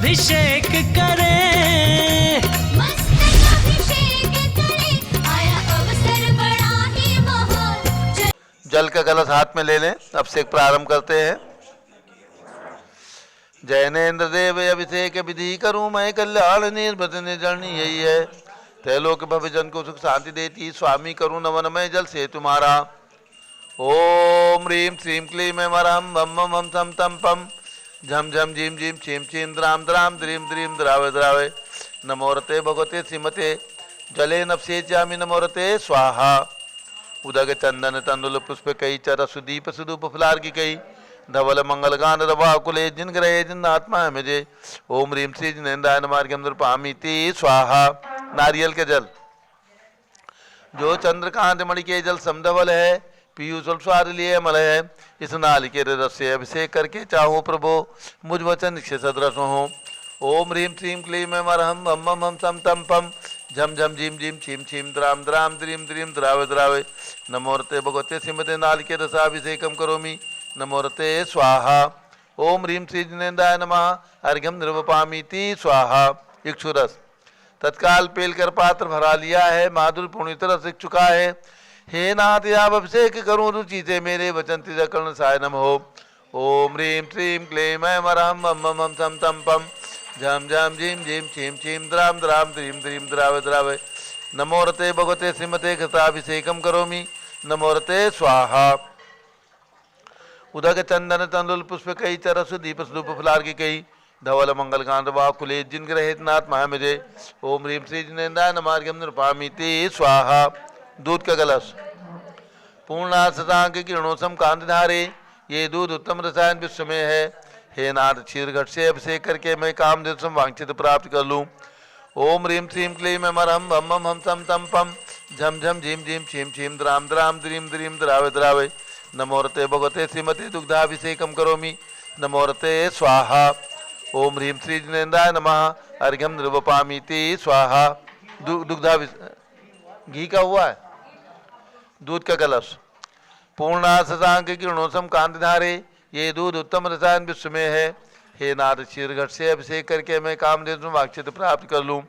अभिषेक करें, मस्तक अभिषेक करें, आया अवसर बड़ा ही महान। जल का कलश हाथ में ले लें। अभिषेक प्रारंभ करते हैं। जैनेन्द्र देव अभिषेक विधि करूं मैं, कल्याण निर्भत निर्जरणी यही है। त्रैलोक भव जन को सुख शांति देती, स्वामी करूं नमन मैं जल से तुम्हारा। ओम ह्रीं श्रीं क्लीं ऐं वरहं वम वम हम सम तम पम झम झम झीम झीम छीम छीम द्राम द्राम द्रीम द्रीम द्रावे द्रावे। नमोरते भगवते श्रीमते जले नपसेच्यामि नमोरते स्वाहा। उदक चंदन तंदुल पुष्प कई चर सुदीप सुदूप फुलार की कई धवल मंगल गान रवा कुले जिन ग्रहे जिन आत्मा है मुझे। ओम ह्रीं श्री जिनेन्द्राय मार्गम पामीति स्वाहा। नारियल के जल जो चंद्रकांत मणि के जल समधवल है, पीयूष स्वाद लिए अमल है। इस नाल के रस से अभिषेक करके चाहो प्रभो मुझ वचन निश्चय सदरस हो। ओम ह्रीं श्रीं क्लीं ऐं वरहं वम वम हम सम तम पम झम झम झीम झीम छीम छीम द्राम द्राम द्रीम द्रीम द्रावे द्रावे। नमोरते भगवते श्रीमते नाल के रसाभिषेकम करोमि नमोरते स्वाहा। ओम ह्रीं श्री जिनेन्द्राय नमः अर्घ्यम निर्वपामीति स्वाहा। इक्षुरस तत्काल पेल कर पात्र भरा लिया है, माधुर पुण्य रस सिक चुका है। हे नाथ आप अभिषेक करूं रुचि से मेरे वचन तिज कर्ण सायनम हो। ओम ह्रीं श्रीं क्लीं ऐं वरहं वम वम हम सम तम पम झम झम झीम झीम छीम छीम द्राम द्राम द्रीम द्रीम द्रावे द्रावे। नमोरते भगवते श्रीमते घृताभिषेकम करोमि नमोरते स्वाहा। उदक चंदन तंदुल पुष्प कई चरस दीप स्वरूप फुलार की कई धवल मंगल कांत वाकुले जिन ग्रहित नाथ महामिजे। ओम ह्रीं श्री जिनेन्द्राय नमार्गम नृपामीति स्वाहा। दूध का कलश पूर्णाशतांक किरणोसम कांत धारे, ये दूध उत्तम रसायन विश्व में है। हे नाथ क्षीर घट से अभिषेक करके मैं काम दिवसम वांछित प्राप्त कर लूँ। ओम ह्रीं श्रीं क्लीं ऐं वरहं वम वम हम सम तम पम झम झम झीम झीम छीम छीम द्राम द्राम द्रीम द्रीम द्रावे द्रावे। नमोरते भगवते श्रीमते दुग्धाभिषेकम करोमि नमोरते स्वाहा। ओम ह्रीं श्री जिनेन्द्राय नमः अर्घ्यम निर्वपामीति स्वाहा। दुग्धाभिषेक घी का हुआ है। दूध का कलश पूर्णाशतांक किरणोसम कांति धारे, ये दूध उत्तम रसायन विश्व में है। हे नाथ क्षीर घट से अभिषेक करके मैं कामदेव वाक्षित प्राप्त कर लूँ।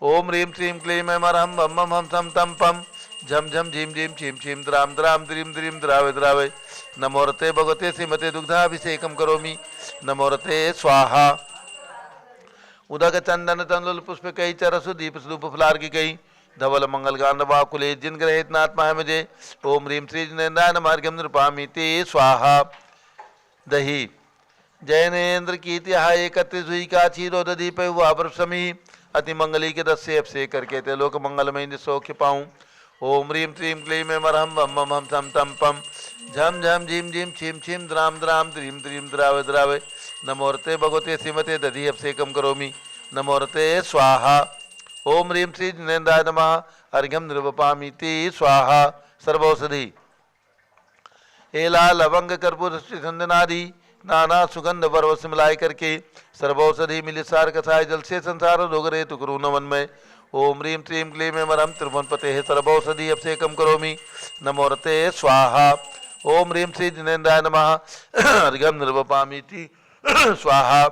ओम ह्रीं श्रीं क्लीं ऐं वरहं वम वम हम सम तम पम झम झम झीम झीम छीम छीम द्राम द्राम द्रीम द्रीम द्रावे द्रावे। नमोरते भगवते श्रीमते दुग्धाभिषेकम करोमि नमोरते स्वाहा। उदक चंदन तंदुल पुष्प कई चरसु दीप स्वरूप फुलार की कई धवल मंगल गान वाकुले जिन ग्रहित नाथ है मुझे। ओम ह्रीं श्री जिनेन्द्राय नमार्गम नृपामीति स्वाहा। दही जैनेन्द्र कीर्ति हाय एकत्रित हुई का क्षीरो दीप हुआ समी अति मंगली के रस से अभिषेक करके ते लोक मंगलमय सौख्य पाऊँ। ओम ह्रीं श्रीं क्लीं ऐं वरहं वम वम हम सम तम पम झम झम झीम झीम छीम छीम द्राम द्राम द्रीम द्रीम द्रावे द्रावे। नमोरते भगवते श्रीमते दधि अभिषेकम करोमि नमोरते स्वाहा। ओम ह्रीं श्री जिनेन्द्राय नमः अर्घ्यम निर्वपामीति स्वाहा। सर्वौषधि एला लवंग कर्पूर चंदनादि नाना सुगंध वर्वस मिलाय करके सर्वौषधि मिले सार कथाय जल से संसार रोगरे तुकरू नवन में। ओम ह्रीं श्रीं क्लीं ऐं वरहं त्रिभुवनपते सर्वौषधि अभिषेकम करोमि नमोरते स्वाहा। ओम ह्रीं श्री जिनेन्द्राय नमः अर्घ्यम निर्वपामीति स्वाहा।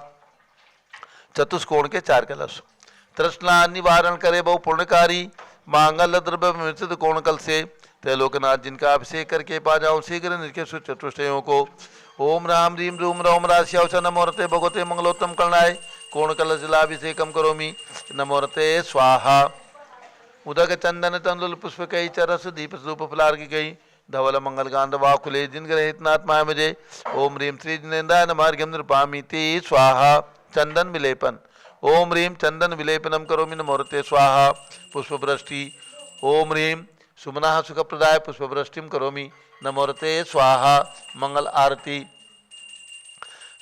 चतुष्कोण के 4 कलश तृष्णा निवारण करे बहु पुण्यकारी, मांगल द्रव्य मिश्रित कोण कल से त्रैलोकनाथ जिनका अभिषेक करके पा जाऊँ शीघ्र नित्य चतुष्टयों को। ओम राम ह्रीं रूम रोम राश्यवच नमोरते भगवते मंगलोत्तम करणाय कोण कलश जलाभिषेकम करोमि नमोरते स्वाहा। उदक चंदन तंदुल पुष्प कई चरस दीप स्वरूप फुलार की गई धवल मंगल गांध वाकुले जिन ग्रहित नाथ माय मुझे। ओम ह्रीं श्री जिनेन्द्राय नमार्गम नृपामीति स्वाहा। चंदन विलेपन ओम ह्रीं चंदन विलेपनम करोमि नमोरते स्वाहा। पुष्पवृष्टि ओम ह्रीं सुमना सुखप्रदाय पुष्पवृष्टिम करोमि नमोरते स्वाहा। मंगल आरती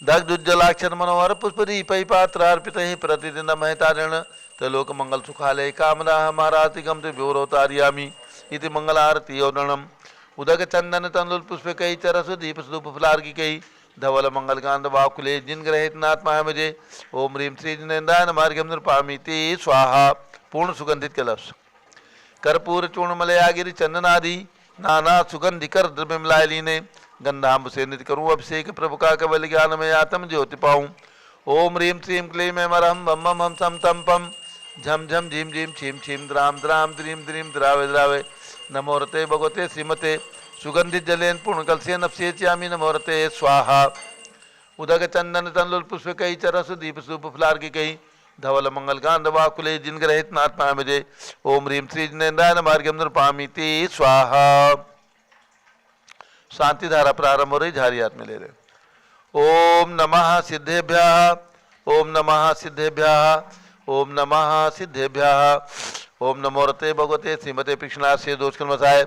दग्धुज्जलाक्षर मनोहर पुष्पदीपै पात्रार्पित प्रतिदिन महतारण त्रैलोक मंगल सुखालय कामना महारातिगम व्योरोतार्यामि इति मंगल आरती औदणम। उदक चंदन तंदुल पुष्प कई चरस दीप स्वरूप फुलार की कई धवल मंगल कांत वाकुले जिन ग्रहित नाथ माय मुझे। ओम ह्रीं श्री जिनेन्द्राय नमार्गम नृपामीति स्वाहा। पूर्ण सुगंधित कलश कर्पूर चूर्ण मलयागिरि चंदनादि नाना सुगंधिकर द्रव्य मिलाय लीने गंधाम्ब से नित्य करूँ अभिषेक प्रभु का केवल ज्ञान में आत्म ज्योति पाऊँ। ओम ह्रीं श्रीं क्लीं ऐं अरहं बम बम हम सम तम पम झम झम झीम झीम छीम छीम द्राम द्राम द्रीं द्रीं द्रावे द्रावे नमो रते भगवते श्रीमते सुगंधित जलेन पूर्णकलसे नप्से च्यामी नमो रते स्वाहा उदक चंदन तनलुल पुष्प कई चरस दीप सूप फुलार की कई धवल मंगल कांद वाकुले जिन ग्रहित नाथ पामजे ओम ह्रीं श्री जिनेन्द्राय मार्गम नृपामिति स्वाहा। शांति धारा प्रारंभ हो रही, झारी हाथ में ले रहे। ओम नमः सिद्धेभ्यः ओम नमः सिद्धेभ्यः ओम नमः सिद्धेभ्यः ओम नमो रते भगवते श्रीमते कृष्णास्य दोषकर्मसाय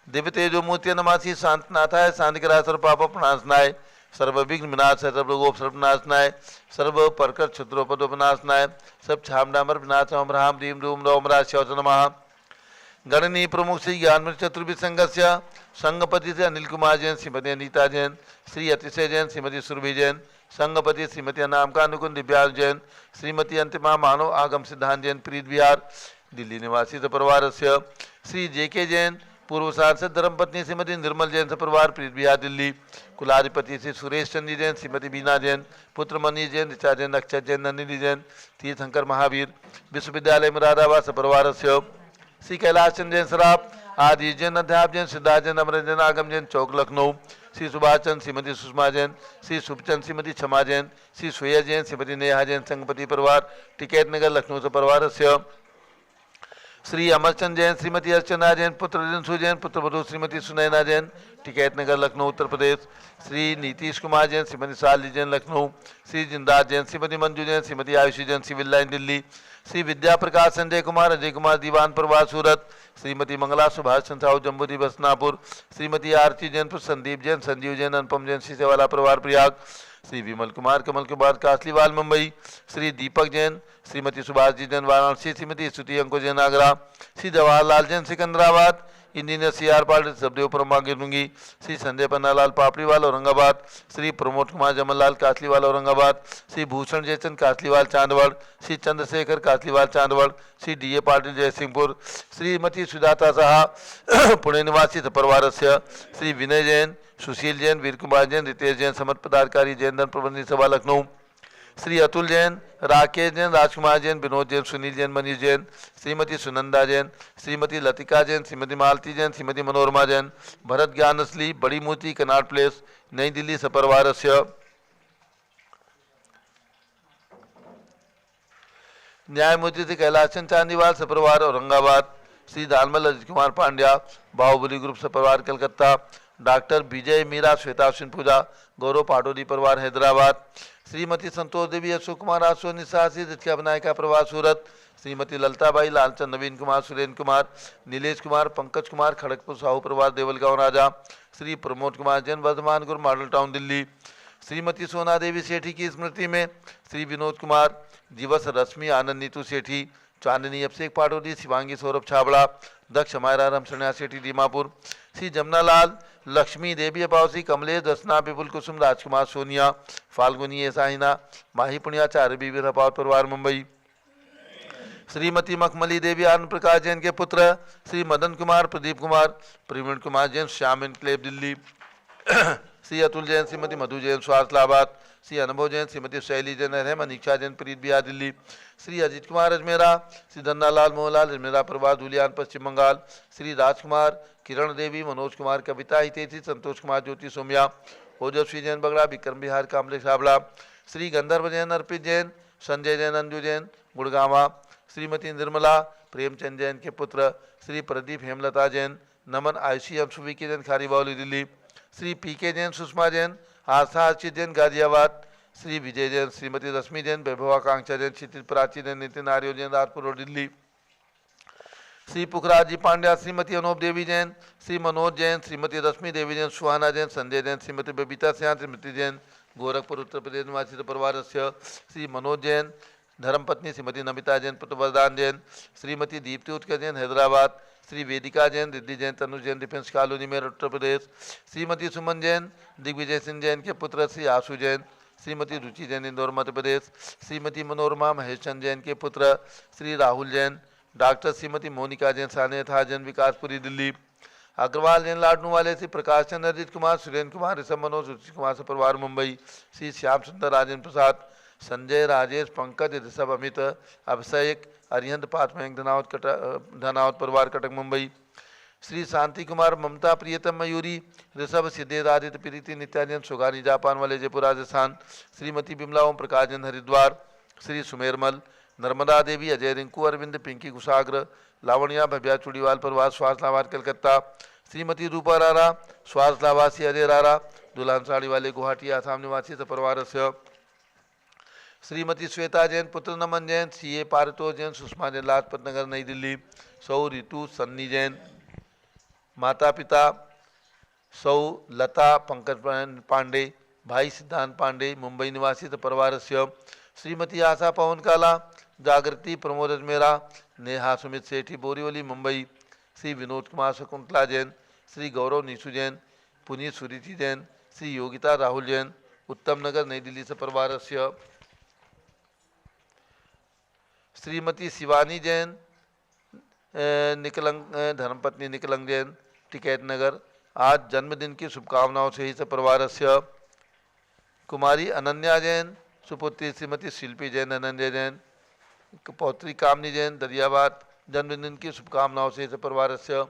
दिव्य तेजो मूर्ति नमासी शांतनाथाय शांतिकराय सर्व पाप प्रणाशनाय सर्व विघ्न विनाशाय सर्व गोप सर्वनाशनाय सर्व परकर क्षत्रोपदोपनाशनाय सब छामडामर विनाशम राम रीम रूम रोम राश्यवच नमः। गणनीय प्रमुख श्री ज्ञान चतुर्विद संघस्य संघपति से अनिल कुमार जैन, श्रीमती अनीता जैन, श्री अतिशय जैन, श्रीमती सुरभि जैन, संघपति श्रीमती अनामिका अनुकुंद दिव्याल जैन, श्रीमती अंतिमा मानव आगम सिद्धांत जैन, प्रीत विहार दिल्ली निवासी परिवार से श्री जेके जैन, पूर्व सांसद धर्मपत्नी श्रीमती निर्मल जैन परिवार प्रीत विहार दिल्ली, कुलाधिपति श्री सुरेश चंद्र जैन, श्रीमती बीना जैन, पुत्र मनीष जैन, ऋचा जैन, अक्षय जैन, नंदिनी जैन, तीर्थंकर महावीर विश्वविद्यालय मुरादाबाद परिवार से श्री कैलाश चंद्र जैन सराफ आदि जैन, अध्याप जैन, सिद्धार्थ जैन, अमर जैन, आगम जैन, चौक लखनऊ, श्री सुभाष चंद, श्रीमती सुषमा जैन, श्री शुभचंद, श्रीमती क्षमा जैन, श्री सोया जैन, श्रीमती नेहा जैन, संघपति परिवार टिकैत नगर लखनऊ से परिवार से श्री अमरचंद जैन, श्रीमती अर्चना जैन, पुत्र रिंसु जैन, पुत्रवधू श्रीमती सुनैना जैन, टिकैत नगर लखनऊ उत्तर प्रदेश, श्री नीतीश कुमार जैन, श्रीमती शाली जैन लखनऊ, श्री जिंदार जैन, श्रीमती मंजू जैन, श्रीमती आयुषी जैन, सिविल लाइन दिल्ली, श्री विद्या प्रकाश संजय कुमार, अजय कुमार दीवान परिवार सूरत, श्रीमती मंगला सुभाष चंद्र साहू जम्बूदी बसनापुर, श्रीमती आरती जैन, संदीप जैन, संजीव जैन, अनुपम जैन, सीसेवाला परिवार Prayag, Shri Vimal Kumar Kamal Kumar Kasliwal Mumbai, Shri Deepak Jain, Shrimati Subhash ji Jain Varanasi, Shrimati Stuti Anko Jain Agra, Shri Jawaharlal Jain Secunderabad, engineer C R Pal Sabdev Parma गिरनुंगी, श्री संजय पन्नालाल पापड़ीवाल औरंगाबाद, श्री प्रमोद कुमार जमनलाल कासलीवाल औरंगाबाद, श्री भूषण जयचंद कासलीवाल चांदवड़, श्री चंद्रशेखर कासलीवाल चांदवड़, श्री डी ए पाटिल जयसिंहपुर, श्रीमती सुजाता साहा पुणे निवासी परिवार से श्री विनय जैन, सुशील जैन, वीर कुमार जैन, रितेश जैन समर्थ पदाधिकारी जैन धन प्रबंधन सभा लखनऊ, श्री अतुल जैन, राकेश जैन, राजकुमार जैन, विनोद जैन, सुनील जैन, मनीष जैन, श्रीमती सुनंदा जैन, श्रीमती लतिका जैन, श्रीमती मालती जैन, श्रीमती मनोरमा जैन, भरत ज्ञान असली बड़ी मूर्ति कनाट प्लेस नई दिल्ली सपरिवार से न्यायमूर्ति श्री कैलाश चंद चांदीवाल सपरिवार औरंगाबाद, श्री दानमल अजित कुमार पांड्या बाहुबली ग्रुप सपरिवार कलकत्ता, डॉक्टर विजय मीरा श्वेता सिंह पूजा गौरव पाटोदी परिवार हैदराबाद, श्रीमती संतोष देवी अशोक कुमार आसो निसासी रितिका बनायका प्रवास सूरत, श्रीमती ललताबाई लालचंद नवीन कुमार सुरेंद्र कुमार नीलेश कुमार पंकज कुमार खड़गपुर साहू परिवार देवलगांव राजा, श्री प्रमोद कुमार जैन वर्धमान गुरु मॉडल टाउन दिल्ली, श्रीमती सोना देवी सेठी की स्मृति में श्री विनोद कुमार दिवस रश्मि आनंद नीतू सेठी चांदनी अभिषेक पाटोदी शिवांगी सौरभ छाबड़ा दक्ष मायरा राम सन्या सेठी दीमापुर, श्री जमुनालाल लक्ष्मी देवी अपावसी कमलेश दसना विपुल कुसुम राजकुमार सोनिया फाल्गुनी साहिना माही पुण्याचार्य बीवी रपावत परिवार मुंबई, श्रीमती मखमली देवी आनंद प्रकाश जैन के पुत्र श्री मदन कुमार प्रदीप कुमार प्रवीण कुमार जैन श्याम इनक्लेव दिल्ली, श्री अतुल जैन, श्रीमती मधु जैन स्वास्थलाबाद, श्री अनुभव जैन, श्रीमती शैली जैन रहमान इच्छा जैन प्रीत बिहार दिल्ली, श्री अजित कुमार अजमेरा, श्री धन्नालाल मोहनलाल अजमेरा परिवार धुलियान पश्चिम बंगाल, श्री राजकुमार किरण देवी मनोज कुमार कविता हितेशी संतोष कुमार ज्योति सोम्या ओजस्वी जैन बगड़ा विक्रम बिहार कामले छाबड़ा, श्री गंधर्व जैन अर्पित जैन संजय जैन अंजू जैन गुड़गावा, श्रीमती निर्मला प्रेमचंद जैन के पुत्र श्री प्रदीप हेमलता जैन नमन आयुषी अंशुवी के जैन खारीबावली दिल्ली, श्री पी के जैन सुषमा जैन आस्था अर्चित जैन गाजियाबाद, श्री विजय जैन, श्रीमती रश्मि जैन, वैभवाकांक्षा जैन, क्षितिज प्राची जैन, नितिन आर्यो जैन राजपुर रोड दिल्ली, श्री पुखराज जी पांड्या, श्रीमती अनूप देवी जैन, श्री मनोज जैन, श्रीमती रश्मि देवी जैन, सुहाना जैन, संजय जैन, श्रीमती बबीता सिंह, श्रीमती जैन, गोरखपुर उत्तर प्रदेश निवासी परिवार से श्री मनोज जैन, धर्मपत्नी श्रीमती नमिता जैन, पुत्र वरदान जैन, श्रीमती दीप्ति उत्कर जैन हैदराबाद, श्री वेदिका जैन, रिद्धि जैन, तनुज जैन डिफेंस कॉलोनी में उत्तर प्रदेश, श्रीमती सुमन जैन, दिग्विजय सिंह जैन के पुत्र श्री आशु जैन, श्रीमती रुचि जैन इंदौर मध्य प्रदेश, श्रीमती मनोरमा महेश चंद जैन के पुत्र श्री राहुल जैन, डॉक्टर श्रीमती मोनिका जैन साने था जैन विकासपुरी दिल्ली, अग्रवाल जैन लाडनू वाले श्री प्रकाश चंद्र अजित कुमार सुरेंद्र कुमार ऋषभ मनोज रुचि कुमार से परिवार मुंबई, श्री श्याम सुंदर राजेंद्र प्रसाद, संजय राजेश पंकज ऋषभ अमित अभिषेक अरिहंत पाठमयंक धनावत परिवार कटक मुंबई। श्री शांति कुमार ममता प्रियतम मयूरी ऋषभ सिद्धेश आदित्य प्रीति नित्यानंद सुगानी जापान वाले जयपुर राजस्थान। श्रीमती बिमला ओम प्रकाश जैन हरिद्वार। श्री सुमेरमल नर्मदा देवी अजय रिंकू अरविंद पिंकी कुशाग्र लावण्या भव्या चूड़ीवाल परिवार स्वास्थ्यवाद कलकत्ता। श्रीमती रूपा रारा स्वास्थ्यवासी अजय रारा दुल्हन साड़ी वाले गुवाहाटी आसाम निवासी परिवार से। श्रीमती श्वेता जैन पुत्र नमन जैन सीए पारितोष जैन सुषमा जैन लाजपत नगर नई दिल्ली। सौ रितु सन्नी जैन माता पिता सौ लता पंकज पांडे भाई सिद्धांत पांडे मुंबई निवासी परिवार से। श्रीमती आशा पवन काला जागृति प्रमोद अजमेरा नेहा सुमित सेठी बोरीवली मुंबई। श्री विनोद कुमार शकुंतला जैन श्री गौरव नीसू जैन पुनीत सुरीति जैन श्री योगिता राहुल जैन उत्तम नगर नई दिल्ली से परिवार से। श्रीमती शिवानी जैन निकलंग धर्मपत्नी निकलंग जैन टिकैत नगर आज जन्मदिन की शुभकामनाओं से ही से परिवार से। कुमारी अनन्या जैन सुपुत्री श्रीमती शिल्पी जैन अनन्या जैन पौत्री कामनी जैन दरियाबाद जन्मदिन की शुभकामनाओं से ही परिवार से।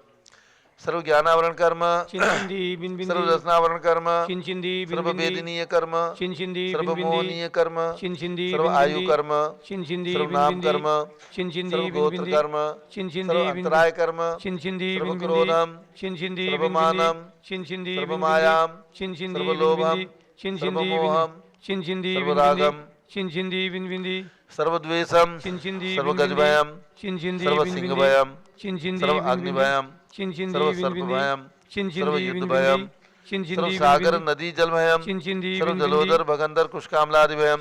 सर्व ज्ञानावरण कर्म सर्व रसनावरण कर्म सर्व वेदनीय कर्म सर्व मोहनीय कर्म सर्व आयु कर्म सर्व नाम कर्म सर्व गोत्र कर्म सर्व अंतराय कर्म सर्व क्रोधम सर्व मानम सर्व मायाम सर्व लोभम सर्व मोहम सर्व रागम सर्व द्वेषम सर्व गजभयम सर्व सिंहभयम सर्व अग्निभयम सर्व सर्पभयम सर्व युद्धभयम सर्व सागर नदी जलभयम सर्व जलोदर भगंदर कुशकामलादि भयम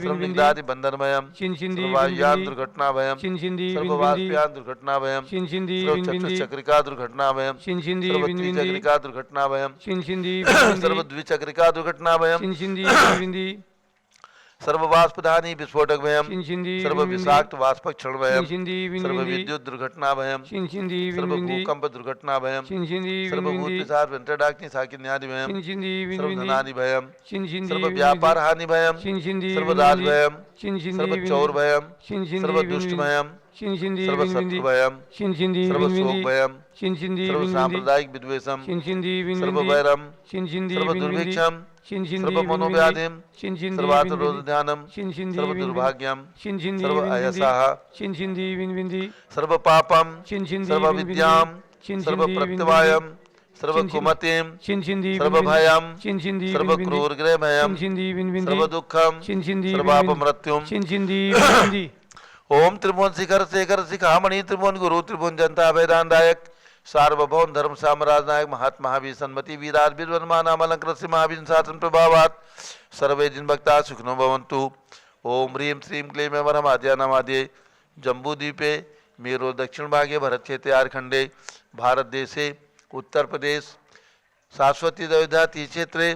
सर्व निंदादि बंधन भयम सर्व वायुयान दुर्घटना भयम सर्व वाष्पयान दुर्घटना भयम सर्व चतुश्चक्रिका दुर्घटना भयम सर्व त्रिचक्रिका दुर्घटना भयम सर्व द्विचक्रिका दुर्घटना भयम सर्व वाष्पधानी विस्फोटक भयम सर्व विषाक्त वाष्प क्षण भयम सर्व विद्युत दुर्घटना भयम सर्व भूकंप दुर्घटना भयम सर्व भूत पिशाच वेंटरडाग्नि साकिन्यादि भयम सर्व धनानि भयम सर्व व्यापार हानि भयम सर्व राज भयम सर्व चौर भयम सर्व दुष्ट भयम सर्व शत्रु भयम सर्व शोक भयम सर्व सांप्रदायिक विद्वेषम सर्व वैरम सर्व दुर्भिक्षम सर्व मनोव्याधिम सर्वातरोध ध्यानम सर्व दुर्भाग्यम सर्व अयसाः सर्व पापम सर्व विद्याम सर्व प्रत्यवायम सर्व कुमतिम सर्व भयम सर्व क्रूर गृह भयम सर्व दुखम सर्वापमृत्युम। ओम त्रिभुवन शिखर शेखर शिखामणि त्रिभुवन गुरु त्रिभुवन जनता वेदांतायक सार्वभौम धर्म साम्राज्य नायक महात्मा महावीर सन्मति वीराज वीरवर्मा नाम अलंकृत महावीर शासन प्रभावात सर्वे जिन भक्ता सुखनो भवन्तु। ओम ह्रीं श्रीं क्लीं वरम आद्यानामाद्ये जम्बूद्वीपे मेरो दक्षिण भागे भरत क्षेत्रे आरखंडे भारत देशे उत्तर प्रदेश शाश्वती अयोध्या क्षेत्रे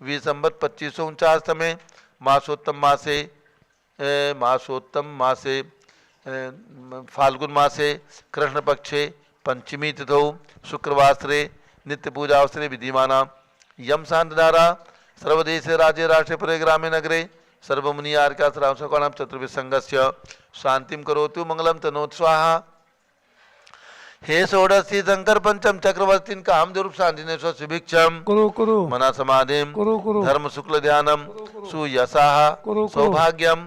विसंवत 2549 तमे मासोत्तम मासे फाल्गुन मासे कृष्ण पक्षे पंचमी तिथौ शुक्रवासरे नित्य पूजा अवसरे विधिमाना यम शांतधारा सर्वदेशे राज्ये राष्ट्रे पुरे ग्रामे नगरे सर्वमुनि आर्का श्रावसकोणां चतुर्भिः संघस्य शांतिं करोतु मंगलम तनोतु स्वाहा। हे षोडशी शंकर पंचम चक्रवर्तीन कामधुरूप शांतिनेश्वर सुभिक्षम कुरु मना समाधिम धर्म शुक्ल ध्यानम सुयसाः सौभाग्यम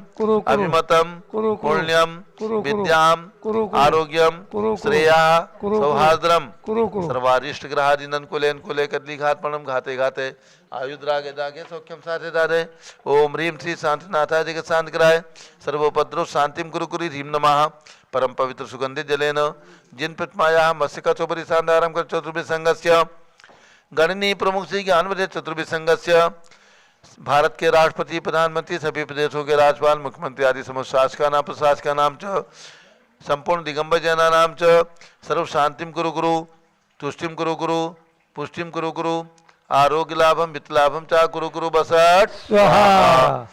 अभिमतम पुण्यम विद्याम आरोग्यम श्रेया सौहार्द्रम सर्वारिष्ट ग्रहादिनन कुलेन कुले कदली घातपणम घाते घाते आयुद्रागे दागे सौख्यम साधे दादे। ओम ह्रीं श्री शांतिनाथाय जगत शांति कराय सर्वोपद्रव शांतिम गुरु कुरु ह्रीं नमः। परम पवित्र सुगंधित जलेन जिन प्रतिमाया मत्स्यका चौपरी शांतारम कर चतुर्भिः संघस्य गणनीय प्रमुख श्री ज्ञानवदे चतुर्भिः संघस्य भारत के राष्ट्रपति प्रधानमंत्री सभी प्रदेशों के राज्यपाल मुख्यमंत्री आदि समस्त शासकानां प्रशासकानां च संपूर्ण दिगंबर जनानां च सर्व शांतिम कुरु कुरु तुष्टिम कुरु कुरु पुष्टिम कुरु कुरु आरोग्य लाभम वित्त लाभम चा कुरु कुरु बसट स्वाहा।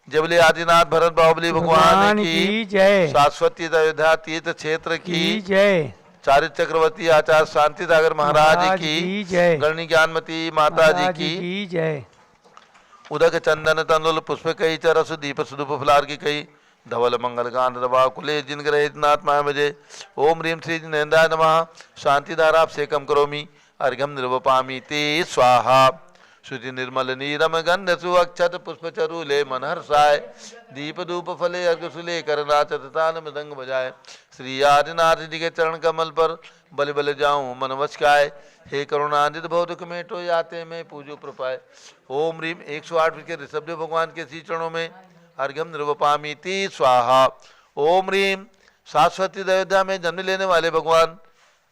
जबली आदिनाथ भरत बाहुबली भगवान की जय। शाश्वती अयोध्या तीर्थ क्षेत्र की जय। चारित्र चक्रवर्ती आचार्य शांति सागर महाराज की जय। गणनी ज्ञानमती माता जी की जय। उदक चंदन तंदुल पुष्प कई चरस दीप सुदुप फलार की कई धवल मंगल कांत दबा कुले जिन ग्रहित नाथ माया मजे। ओम ह्रीम श्री जिनेन्द्राय नमः। शांति धारा सेकम करोमि अर्घ्यम निर्वपामि ते स्वाहा। शुचि निर्मल नीरम गंध सुअक्षत पुष्प चरुले मन हर्षाय। दीप धूप फले अर्घ सुले कर नाचत ताल मृदंग बजाए। श्री आदिनाथ जी के चरण कमल पर बल बल जाऊं मन वचकाय। हे करुणानिध भव दुख मेटो याते में पूजो प्रपाय। ओम ह्रीम 108 के ऋषभदेव भगवान के श्री चरणों में अर्घ्यम निर्वपामि ते स्वाहा। ओम ह्रीम शाश्वती अयोध्या में जन्म लेने वाले भगवान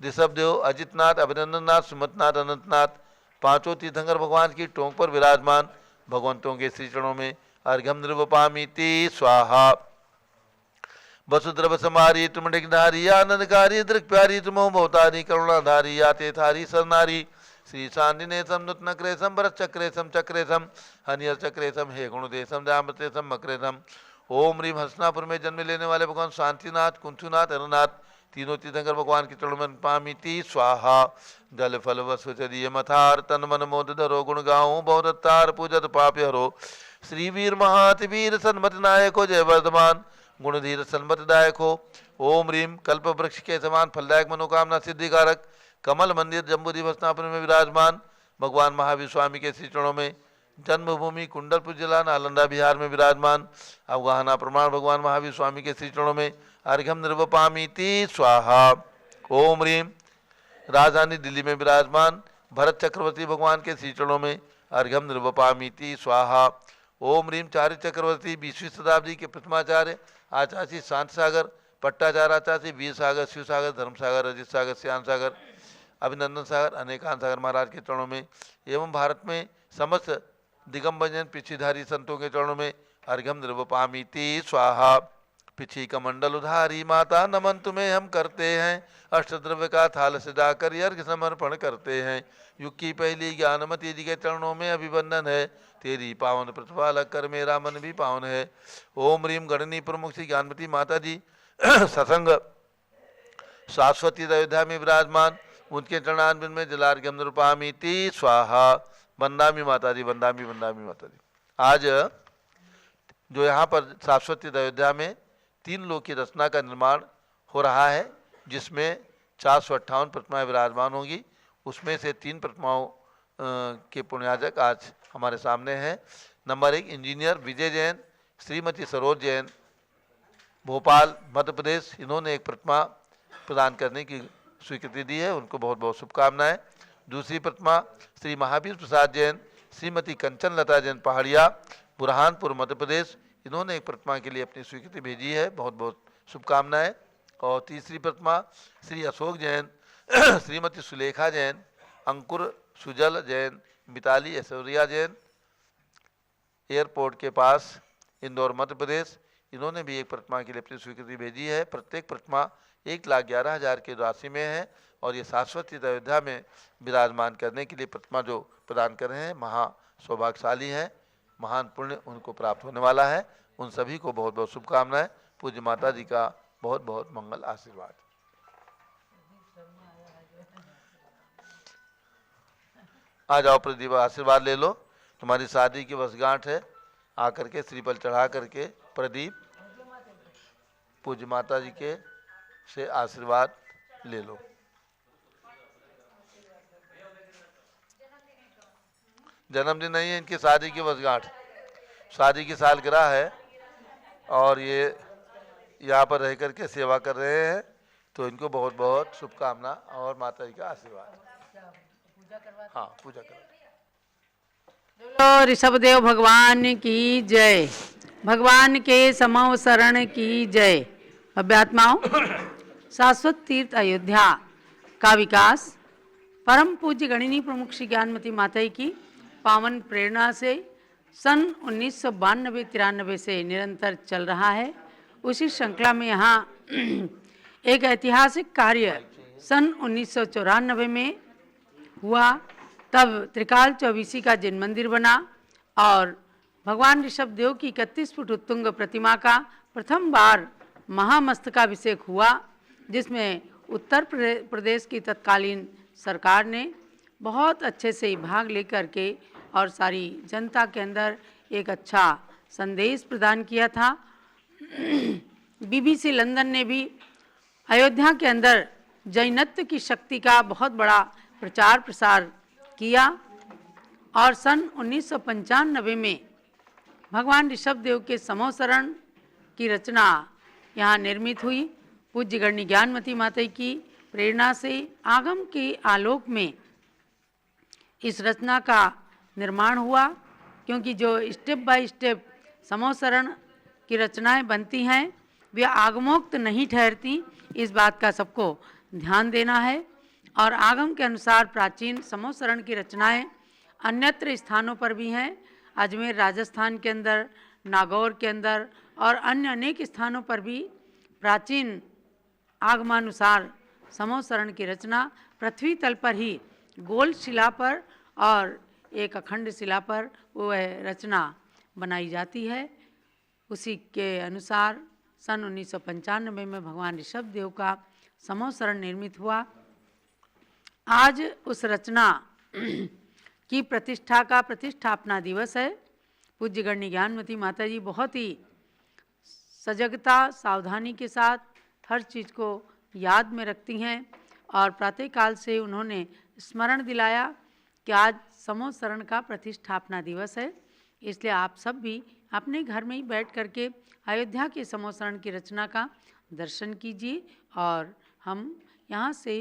ऋषभदेव, अजितनाथ, अभिनंदननाथ, सुमतनाथ, अनंतनाथ पांचों तीर्थंकर भगवान की टोंक पर विराजमान भगवंतों के श्री चरणों में अर्घ्यम निर्वपामि ते स्वाहा। वसुद्रव समारी तुम डिगधारी आनंदकारी दृक् प्यारी तुम भवतारी करुणाधारी आते थारी सरनारी। श्री शांतिने समुत नक्रेशम भरत चक्रेशम चक्रेशम हनियर चक्रेशम हे गुणदेशम दामृतेशम मक्रेशम। ओम ह्रीम हसनापुर में जन्म लेने वाले भगवान शांतिनाथ, कुंथुनाथ, अरुनाथ तीनों तीर्थंकर भगवान के चरणों में पामि ते स्वाहा। जल फल वसु चरिय मथार तन मन मोद धरो गुण गाऊं बहुदत्तार पूजत पाप हरो। श्री वीर महाति वीर सन्मत नायको जय वर्धमान गुणधीर सन्मतदायक हो। ओम ह्रीम कल्प वृक्ष के समान फलदायक मनोकामना सिद्धिकारक कमल मंदिर जम्बूद्वीप हस्तिनापुर में विराजमान भगवान महावीर स्वामी के श्री चरणों में जन्मभूमि कुंडलपुर जिला नालंदा बिहार में विराजमान अवगाहना प्रमाण भगवान महावीर स्वामी के श्री चरणों में अर्घ्यम निर्वपामि ते स्वाहा। ओम ह्रीम राजधानी दिल्ली में विराजमान भरत चक्रवर्ती भगवान के श्री चरणों में अर्घ्यम निर्वपामि ते स्वाहा। ओम ह्रीम चार्य चक्रवर्ती 20वीं शताब्दी के प्रथमाचार्य आचार्य शांत सागर पट्टाचार्य आचार्य वीर सागर शिव सागर धर्म सागर अजित सागर श्याम सागर अभिनंदन सागर अनेकांत सागर महाराज के चरणों में एवं भारत में समस्त दिगंबरजन पिछीधारी संतों के चरणों में अर्घ्यम निर्वपामि ते स्वाहा। पिछी कमंडल उधारी माता नमन तुम्हें हम करते हैं अष्टद्रव्य का थाल सजाकर अर्घ्य समर्पण करते हैं। युग की पहली ज्ञानमती जी के चरणों में अभिवंदन है तेरी पावन प्रतिपालक कर मेरा मन भी पावन है। ओम ह्रीम गणनी प्रमुख श्री ज्ञानमती माता जी सत्संग शाश्वती अयोध्या में विराजमान उनके चरणारविंद में जलार्घ्यम निर्वपामि ते स्वाहा। वंदामी माता जी वंदामी वंदामी माता जी। आज जो यहाँ पर शाश्वती अयोध्या में 3 लोक की रचना का निर्माण हो रहा है जिसमें 458 प्रतिमाएं विराजमान होंगी। उसमें से 3 प्रतिमाओं के पुण्याजक आज हमारे सामने हैं। नंबर 1 इंजीनियर विजय जैन, श्रीमती सरोज जैन, भोपाल मध्य प्रदेश। इन्होंने एक प्रतिमा प्रदान करने की स्वीकृति दी है, उनको बहुत बहुत शुभकामनाएं। दूसरी प्रतिमा श्री महावीर प्रसाद जैन, श्रीमती कंचन लता जैन पहाड़िया, बुरहानपुर मध्य प्रदेश। इन्होंने एक प्रतिमा के लिए अपनी स्वीकृति भेजी है, बहुत बहुत शुभकामनाएं। और तीसरी प्रतिमा श्री अशोक जैन, श्रीमती सुलेखा जैन, अंकुर सुजल जैन, मिताली ऐश्वर्या जैन, एयरपोर्ट के पास इंदौर मध्य प्रदेश। इन्होंने भी एक प्रतिमा के लिए अपनी स्वीकृति भेजी है। प्रत्येक प्रतिमा 1,11,000 की राशि में है और ये शाश्वती अयोध्या में विराजमान करने के लिए प्रतिमा जो प्रदान कर रहे हैं महा सौभाग्यशाली हैं, महान पुण्य उनको प्राप्त होने वाला है। उन सभी को बहुत बहुत शुभकामनाएं। पूज्य माता जी का बहुत बहुत मंगल आशीर्वाद। आ जाओ प्रदीप, आशीर्वाद ले लो। तुम्हारी शादी की वर्षगांठ है, आकर के श्रीफल चढ़ा करके प्रदीप पूज्य माता जी के से आशीर्वाद ले लो। जन्मदिन नहीं है, इनकी शादी की वर्षगांठ, शादी की सालगिरह है और ये यहाँ पर रह करके सेवा कर रहे हैं, तो इनको बहुत बहुत शुभकामना और माता जी का आशीर्वाद। हाँ, पूजा करो। ऋषभदेव भगवान की जय, भगवान के समव शरण की जय। अभ्यात्माओं, शाश्वत तीर्थ अयोध्या का विकास परम पूज्य गणिनी प्रमुख श्री ज्ञानमती माता की पावन प्रेरणा से सन 1992-93 से निरंतर चल रहा है। उसी श्रृंखला में यहाँ एक ऐतिहासिक कार्य सन 1994 में हुआ। तब त्रिकाल चौबीसी का जिन मंदिर बना और भगवान ऋषभदेव की 31 फुट उत्तुंग प्रतिमा का प्रथम बार महामस्तकाभिषेक हुआ, जिसमें उत्तर प्रदेश की तत्कालीन सरकार ने बहुत अच्छे से भाग लेकर के और सारी जनता के अंदर एक अच्छा संदेश प्रदान किया था। बीबीसी लंदन ने भी अयोध्या के अंदर जैनत्व की शक्ति का बहुत बड़ा प्रचार प्रसार किया और सन 1995 में भगवान ऋषभदेव के समोसरण की रचना यहाँ निर्मित हुई। पूज्य गणनी ज्ञानमती माता की प्रेरणा से आगम के आलोक में इस रचना का निर्माण हुआ, क्योंकि जो स्टेप बाय स्टेप समोसरण की रचनाएं बनती हैं वे आगमोक्त नहीं ठहरती, इस बात का सबको ध्यान देना है। और आगम के अनुसार प्राचीन समोसरण की रचनाएं अन्यत्र स्थानों पर भी हैं। अजमेर राजस्थान के अंदर, नागौर के अंदर और अन्य अनेक स्थानों पर भी प्राचीन आगमानुसार समोसरण की रचना पृथ्वी तल पर ही गोल शिला पर और एक अखंड शिला पर वह रचना बनाई जाती है। उसी के अनुसार सन 1995 में भगवान ऋषभदेव का समोसरण निर्मित हुआ। आज उस रचना की प्रतिष्ठा का प्रतिष्ठापना दिवस है। पूज्य गणनी ज्ञानमती माता जी बहुत ही सजगता सावधानी के साथ हर चीज़ को याद में रखती हैं और प्रातःकाल से उन्होंने स्मरण दिलाया कि आज समोसरण का प्रतिष्ठापना दिवस है, इसलिए आप सब भी अपने घर में ही बैठ करके अयोध्या के समोसरण की रचना का दर्शन कीजिए और हम यहाँ से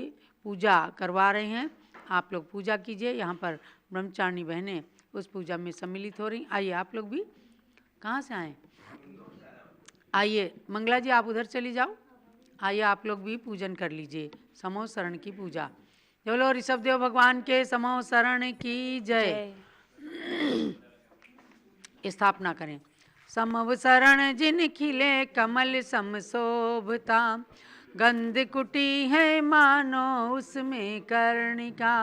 पूजा करवा रहे हैं। आप लोग पूजा कीजिए। यहाँ पर ब्रह्मचारिणी बहनें उस पूजा में सम्मिलित हो रही। आइए आप लोग भी, कहाँ से आए? आइए मंगला जी आप उधर चली जाओ। आइए आप लोग भी पूजन कर लीजिए समोसरण की पूजा। बोलो ऋषभदेव भगवान के समोसरण की जय। स्थापना करें। समवसरण जिन खिले कमल समशोभता, गंध कुटी है मानो उसमें कर्णिका।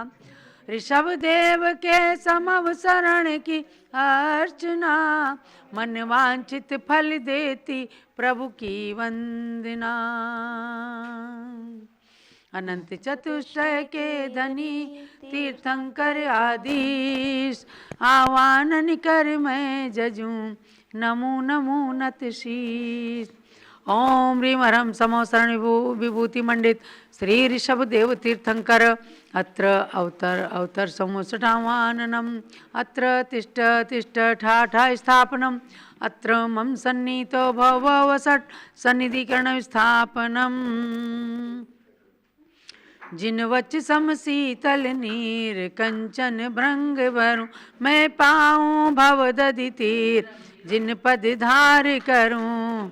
ऋषभदेव के समवसरण की अर्चना, मन वांछित फल देती प्रभु की वंदना। अनंत चतुष्टय के धनी तीर्थंकर आदीश, आवानन कर मैं जजूं नमो नमो नत शीश। ओम ह्रीं हरं समोसरण विभूति मंडित श्री ऋषभदेव तीर्थंकर अत्र अवतर समोसटावाननम, अत्र तिष्ठ तिष्ठ ठाठा स्थापनम, अत्र मम सन्नीतो भव वसट सन्निधिकरण स्थापनम। जिन वच सम शीतल नीर कंचन भृंग भरूं, मैं पाऊं भव दधि तीर जिन पद धार करूं।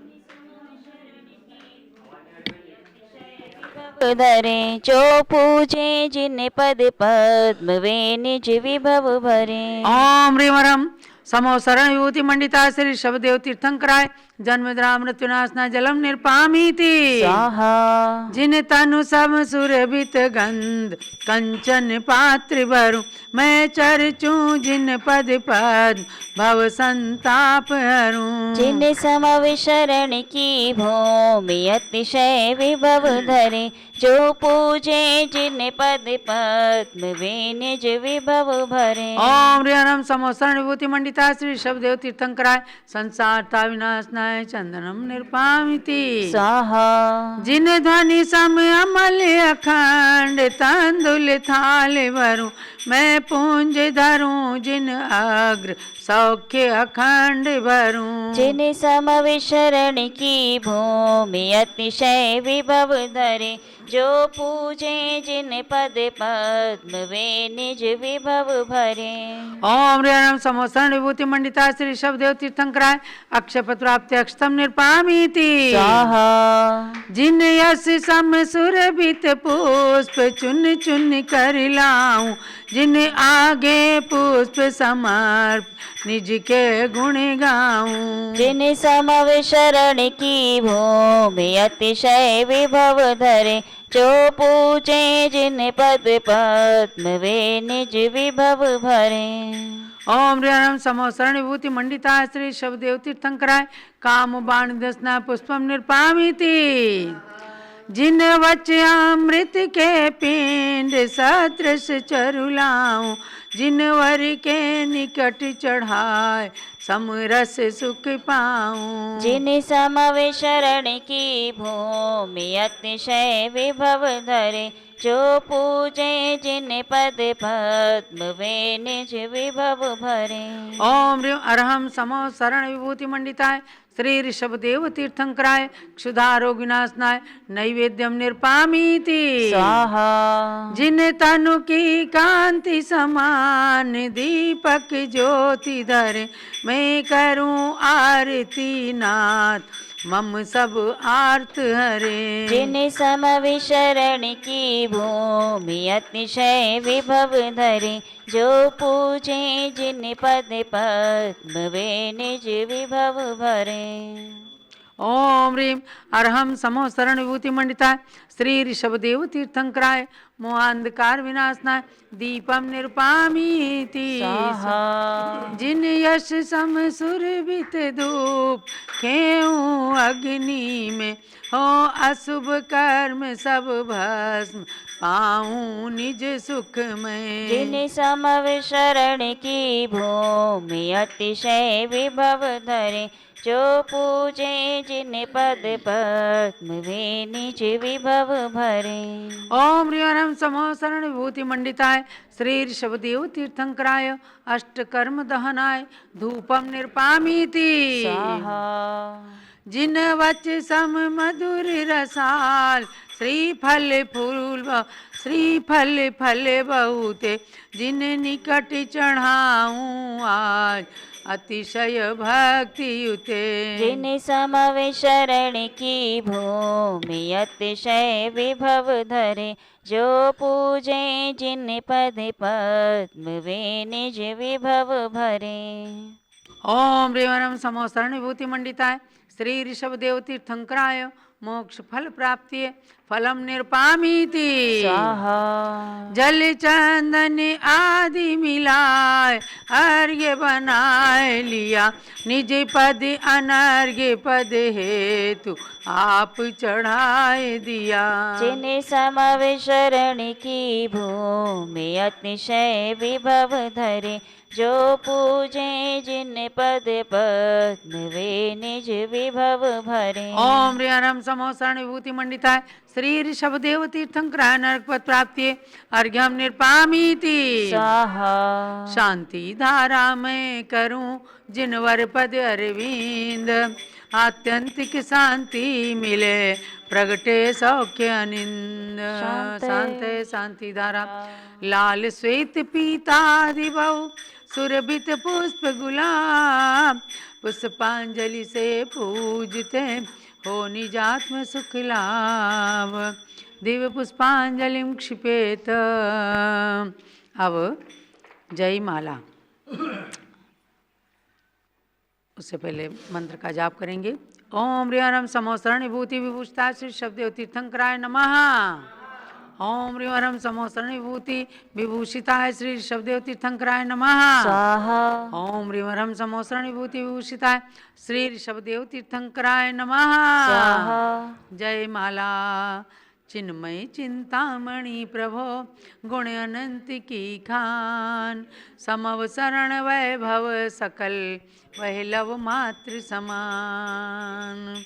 धरे जो पूजे जिन पद पद्म वे निज विभव भरे। ओम ह्रीं हरं समोसरण विभूति मंडिता श्री ऋषभदेव तीर्थंकराय जन्मद्रा मृत्युनाशना जलम निर्पामीति स्वाहा। जिन तनु सम सुरभित गंध कंचन पात्र भरूं, मैं चरचूं जिन पद पद भव संताप हरूं। जिन समविशरण की भूमि अतिशय विभव धरे, जो पूजे जिन पद पद्म वे निज विभव भरे। ओम ह्रीं हरं समोसरण विभूति मंडिता श्री ऋषभदेव तीर्थंकराय संसारता विनाशनाय चंदनम निर्पामिति स्वाहा। जिन ध्वनि सम अमल अखंड तंदुल थाल भरूं, मैं पूंज धरूं जिन अग्र सौख्य अखंड भरूं। जिन समविशरण की भूमि अतिशय विभव धरे, जो पूजे जिन पद पद्म वे निज विभव भरे। ओम ह्रीं हरं समोसरण विभूति मंडिता श्री ऋषभदेव तीर्थंकराय अक्षय प्राप्ति अक्षतम निर्पामीति स्वाहा। जिन यश सम सुरभित पुष्प चुन चुन कर लाऊं, जिन आगे पुष्प समर्प निज के गुण गाऊं। जिन समविशरण की भूमि अतिशय विभव धरे, जो पूजे जिन पद पद्म वे निज विभव भरे। ओम ह्रीं हरं समोसरण विभूति मंडिता श्री ऋषभदेव तीर्थंकराय काम बाण दसना पुष्पम निर्पामीति। जिन वच अमृत के पिंड सदृश चरुलाऊं, जिन वर के निकट चढ़ाए समरस सुख पाऊं। जिन समवे शरण की भूमि अतिशय विभव धरे, जो पूजे जिन पद पद्म वे निज विभव भरे। ओम ह्रीं अरहम समो शरण विभूति मंडिताय श्री ऋषभदेव तीर्थंकराय क्षुधा रोग विनाशनाय नैवेद्यम निरपामीति स्वाहा। जिन तनु की कांति समान दीपक ज्योति धरे, मैं करूं आरती नाथ मम सब आर्त हरे। जिन समवि शरण की भूमि अतिशय विभव धरे, जो पूजे जिन पद पद्म वे निज विभव भरे। ओम ह्रीं अरहम समो शरण विभूति मंडिताय श्री ऋषभदेव तीर्थंकराय मोहांधकार विनाशनाय दीपम निरपामीति स्वाहा। जिन यश सम सुरभित धूप खेऊं अग्नि में, हो अशुभ कर्म सब भस्म पाऊं निज सुख में। जिन समव शरण की भूमि अतिशय विभव धरे, जो पूजे जिन पद पद्म वे निज विभव भरे। ओम ह्रीं अरहम समो शरण विभूति मंडिताय श्री ऋषभदेव तीर्थंकराय अष्टकर्म दहनाय धूपम निरपामीति स्वाहा। जिन वच सम मधुर रसाल श्रीफल फल बहुते, जिन निकट चढ़ाऊं आज अतिशय भक्ति युते। जिन समवे शरण की भूमि अतिशय विभव धरे, जो पूजे जिन पद पद्म वे निज विभव भरे। ओम ह्रीं अरहम समो शरण विभूति मंडिताय श्री ऋषभदेव तीर्थंकराय मोक्ष फल प्राप्ति फलम निरपामीति स्वाहा। जल चंदन आदि मिलाए अर्घ्य बनाए लिया, निज पद अनर्घ्य पद हेतु आप चढ़ाए दिया। जिन समवे शरण की भूमि अतिशय विभव धरे, जो पूजे जिन पद पद्म वे निज विभव भरे। ओम ह्रीं अरहम समो शरण विभूति मंडिताय श्री ऋषभदेव तीर्थंकराय नरक पद प्राप्ति अर्घ्यम निरपामीति स्वाहा। शांति धारा मैं करूं जिन वर पद अरविंद, आत्यंतिक शांति मिले प्रगटे सौख्य अनिंद। शांत शांति धारा लाल श्वेत पीतादि बहु सुरभित पुष्प गुलाब, पुष्पांजलि से पूजते हो निजात्म सुख लाभ। दिव्य पुष्पांजलिम क्षिपेत। अब जय माला। उससे पहले मंत्र का जाप करेंगे। ओम ह्रीं अरहम समो शरण विभूति विभूषिता श्री ऋषभदेव तीर्थंकराय नमः। ओम ह्रीं अरहम समो शरण विभूति विभूषिताय श्री ऋषभदेव तीर्थंकराय नमः। स्वाहा। ओम ह्रीं अरहम समो शरण विभूति विभूषिताय श्री ऋषभदेव तीर्थंकराय नमः। स्वाहा। जय माला। चिन्मय चिंतामणि प्रभो गुण अनंत की खान, समव शरण वैभव सकल वह लव मात्र समान।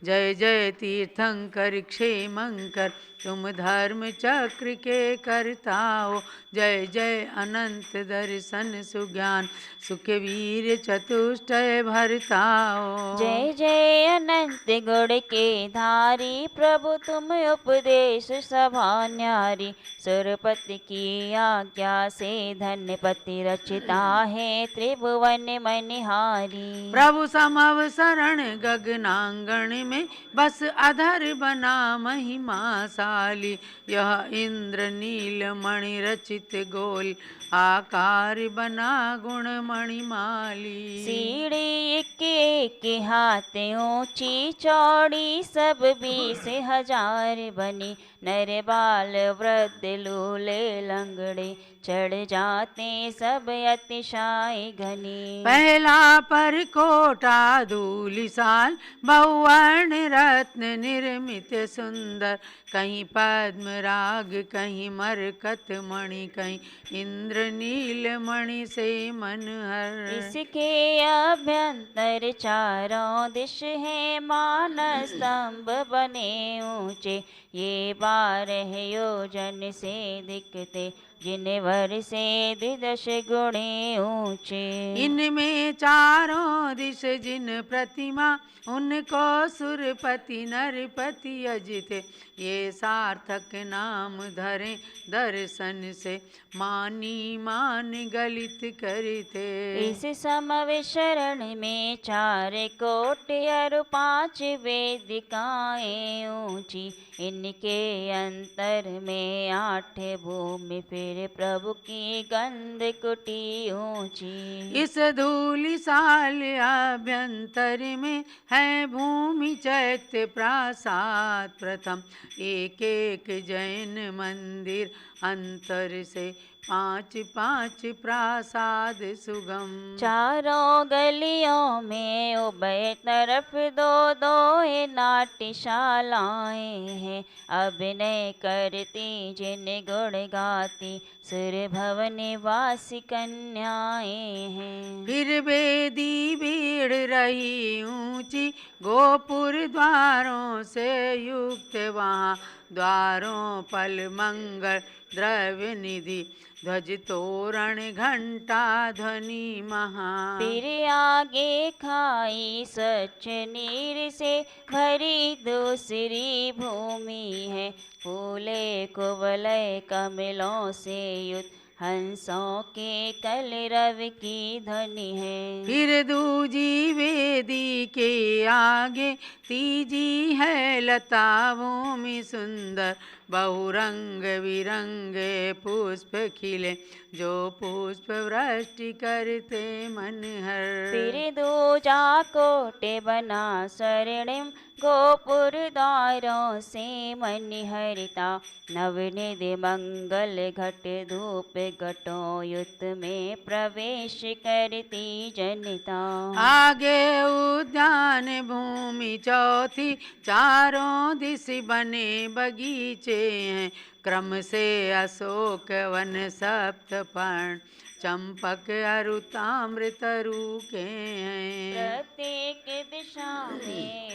जय जय तीर्थंकर क्षेमंकर तुम धर्म चक्र के करता हो, जय जय अनंत दर्शन सुज्ञान सुख वीर चतुष्टय भरता हो। जय जय अनंत गुण के धारी, प्रभु तुम उपदेश सभा न्यारी। सुरपति की आज्ञा से धन्यपति रचिता है त्रिभुवन मनिहारी। प्रभु समव शरण गगनांगण में बस अधर बना महिमाशाली, यह इंद्र नील मणि रचित गोल आकार बना गुण मणिमाली। सीढ़ी एक हाथ ऊंची चौड़ी सब 20,000 बनी, नर बाल वृद्ध लूले लंगड़े चढ़ जाते सब अतिशाई घनी। पहला पर कोटा धूलिसाल बहुवर्ण रत्न निर्मित सुंदर, कहीं पद्म राग कहीं मरकत मणि, कहीं इंद्र नील मणि से मनहर। इसके अभ्यंतर चारों दिश है मानस स्तंभ बने ऊंचे, ये 12 योजन से दिखते जिन वर से द्विदश गुणे ऊंचे। इनमें चारों दिश जिन प्रतिमा, उनको सुरपति नरपति अजिते, ये सार्थक नाम धरे दर्शन से मानी मान गलित करते। इस समविशरण में 4 कोट और 5 वेदिकाएं ऊंची, इनके अंतर में 8 भूमि फिर प्रभु की गंध कुटी ऊंची। इस धूलिसाल अभ्यंतर में है भूमि चैत्य प्रासाद प्रथम, एक एक जैन मंदिर अंतर से 5-5 प्रासाद सुगम। चारों गलियों में उभय तरफ 2-2 नाट्यशालाएं हैं, अभिनय करती जिन गुण गाती सुर भवन निवासी कन्याएं हैं। फिर वेदी भीड़ रही ऊंची, गोपुर द्वारों से युक्त, वहाँ द्वारों पल मंगल द्रव्य निधि, ध्वज तोरण घंटा ध्वनि महा। फिर आगे खाई स्वच्छ नीर से भरी दूसरी भूमि है, फूले कुवलय कमलों से युक्त हंसों के कलरव की ध्वनि है। फिर दूजी वेदी के आगे तीजी है लता भूमि सुंदर, बहुरंग बिरंगे पुष्प खिले, जो पुष्प वृष्टि करते मनहर। फिर दूजा कोटे बना स्वर्णिम, गोपुर द्वारों से मनिहरिता, नवनिधि मंगल घट धूप घटों युत में प्रवेश करती जनता। आगे उद्यान भूमि चौथी, चारों दिश बने बगीचे हैं, क्रम से अशोक वन सप्तपर्ण, चंपक अरु ताम्र तरु के हैं। प्रत्येक दिशा में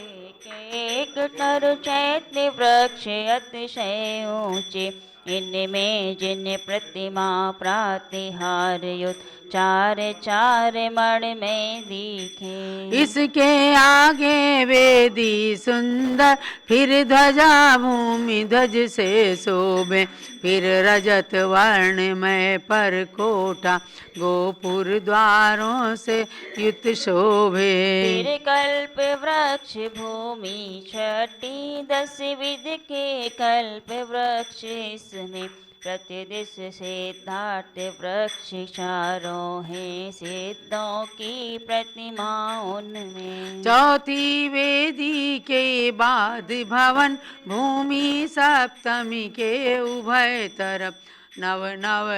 एक तरु चैत्य वृक्ष अतिशय ऊंचे, इनमें जिन प्रतिमा प्रातिहार युत 4-4 मण में दिखे। इसके आगे वेदी सुंदर, फिर ध्वजा भूमि ध्वज से शोभे, फिर रजत वर्ण में पर कोटा, गोपुर द्वारों से युत शोभे। फिर कल्प वृक्ष भूमि छठी, 10 विध के कल्प वृक्ष इसमें, प्रतिदिश सिद्धार्थ वृक्ष चारों हैं, सिद्धों की प्रतिमा उनमें। चौथी वेदी के बाद भवन, भूमि सप्तमी के उभय तरफ, नव नव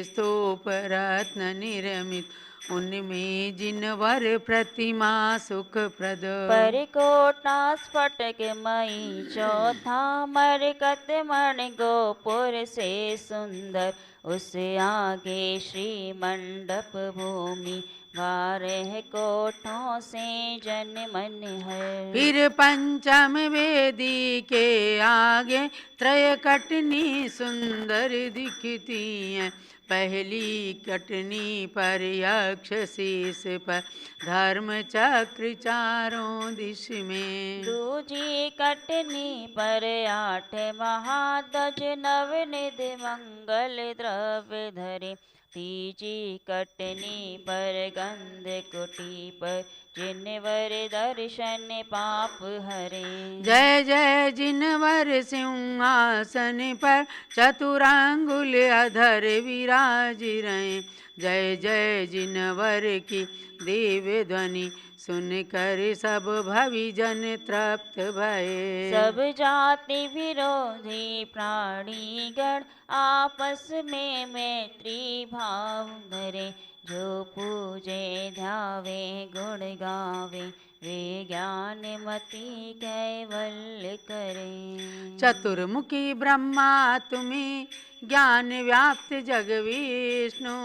स्तूप रत्न निर्मित, उनमें जिनवर प्रतिमा सुखप्रद। पर कोटा स्फटक मई चौथा, मरकत मण गोपुर से सुंदर, उस आगे श्री मंडप भूमि 12 कोठों से जन मन है। फिर पंचम वेदी के आगे त्रय कटनी सुंदर दिखती हैं, पहली कटनी पर यक्ष शीस पर धर्म चक्र चारों दिश में। दूजी कटनी पर 8 महाध्वज नवनिधि मंगल द्रव्य धरे, तीजी कटनी पर गंध कुटी पर जिनवर दर्शन पाप हरे। जय जय जिनवर सिंहासन पर चतुरांगुल अधर विराज रहे, जय जय जिनवर की दिव्य ध्वनि सुन कर सब भविजन तृप्त भये। सब जाति विरोधी प्राणीगण आपस में मैत्री भाव धरे। जो पूजे ध्यावे गुण गावे वे ज्ञान मति कैवल्य करे। चतुर्मुखी ब्रह्मा तुम्हें ज्ञान व्याप्त जग विष्णु,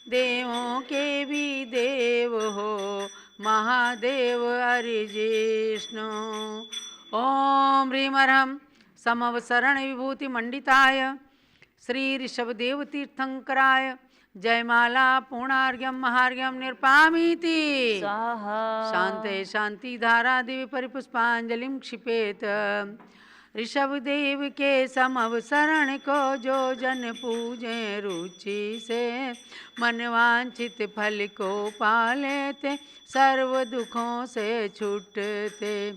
देवों के भी देव हो महादेव हरिजिष्णु। ओम ह्रीमर्हं समवसरण विभूति मंडिताय श्री ऋषभदेव तीर्थंकराय जयमाला पूर्णार्घ्यम महार्घ्यम निरपामीति स्वाहा। शांते शांति धारा दिव्य परिपुष्पांजलिं क्षिपेत। ऋषभदेव के समवसरण को जो जन पूजे रुचि से, मनवांछित फल को पा लेते सर्व दुखों से छूटते।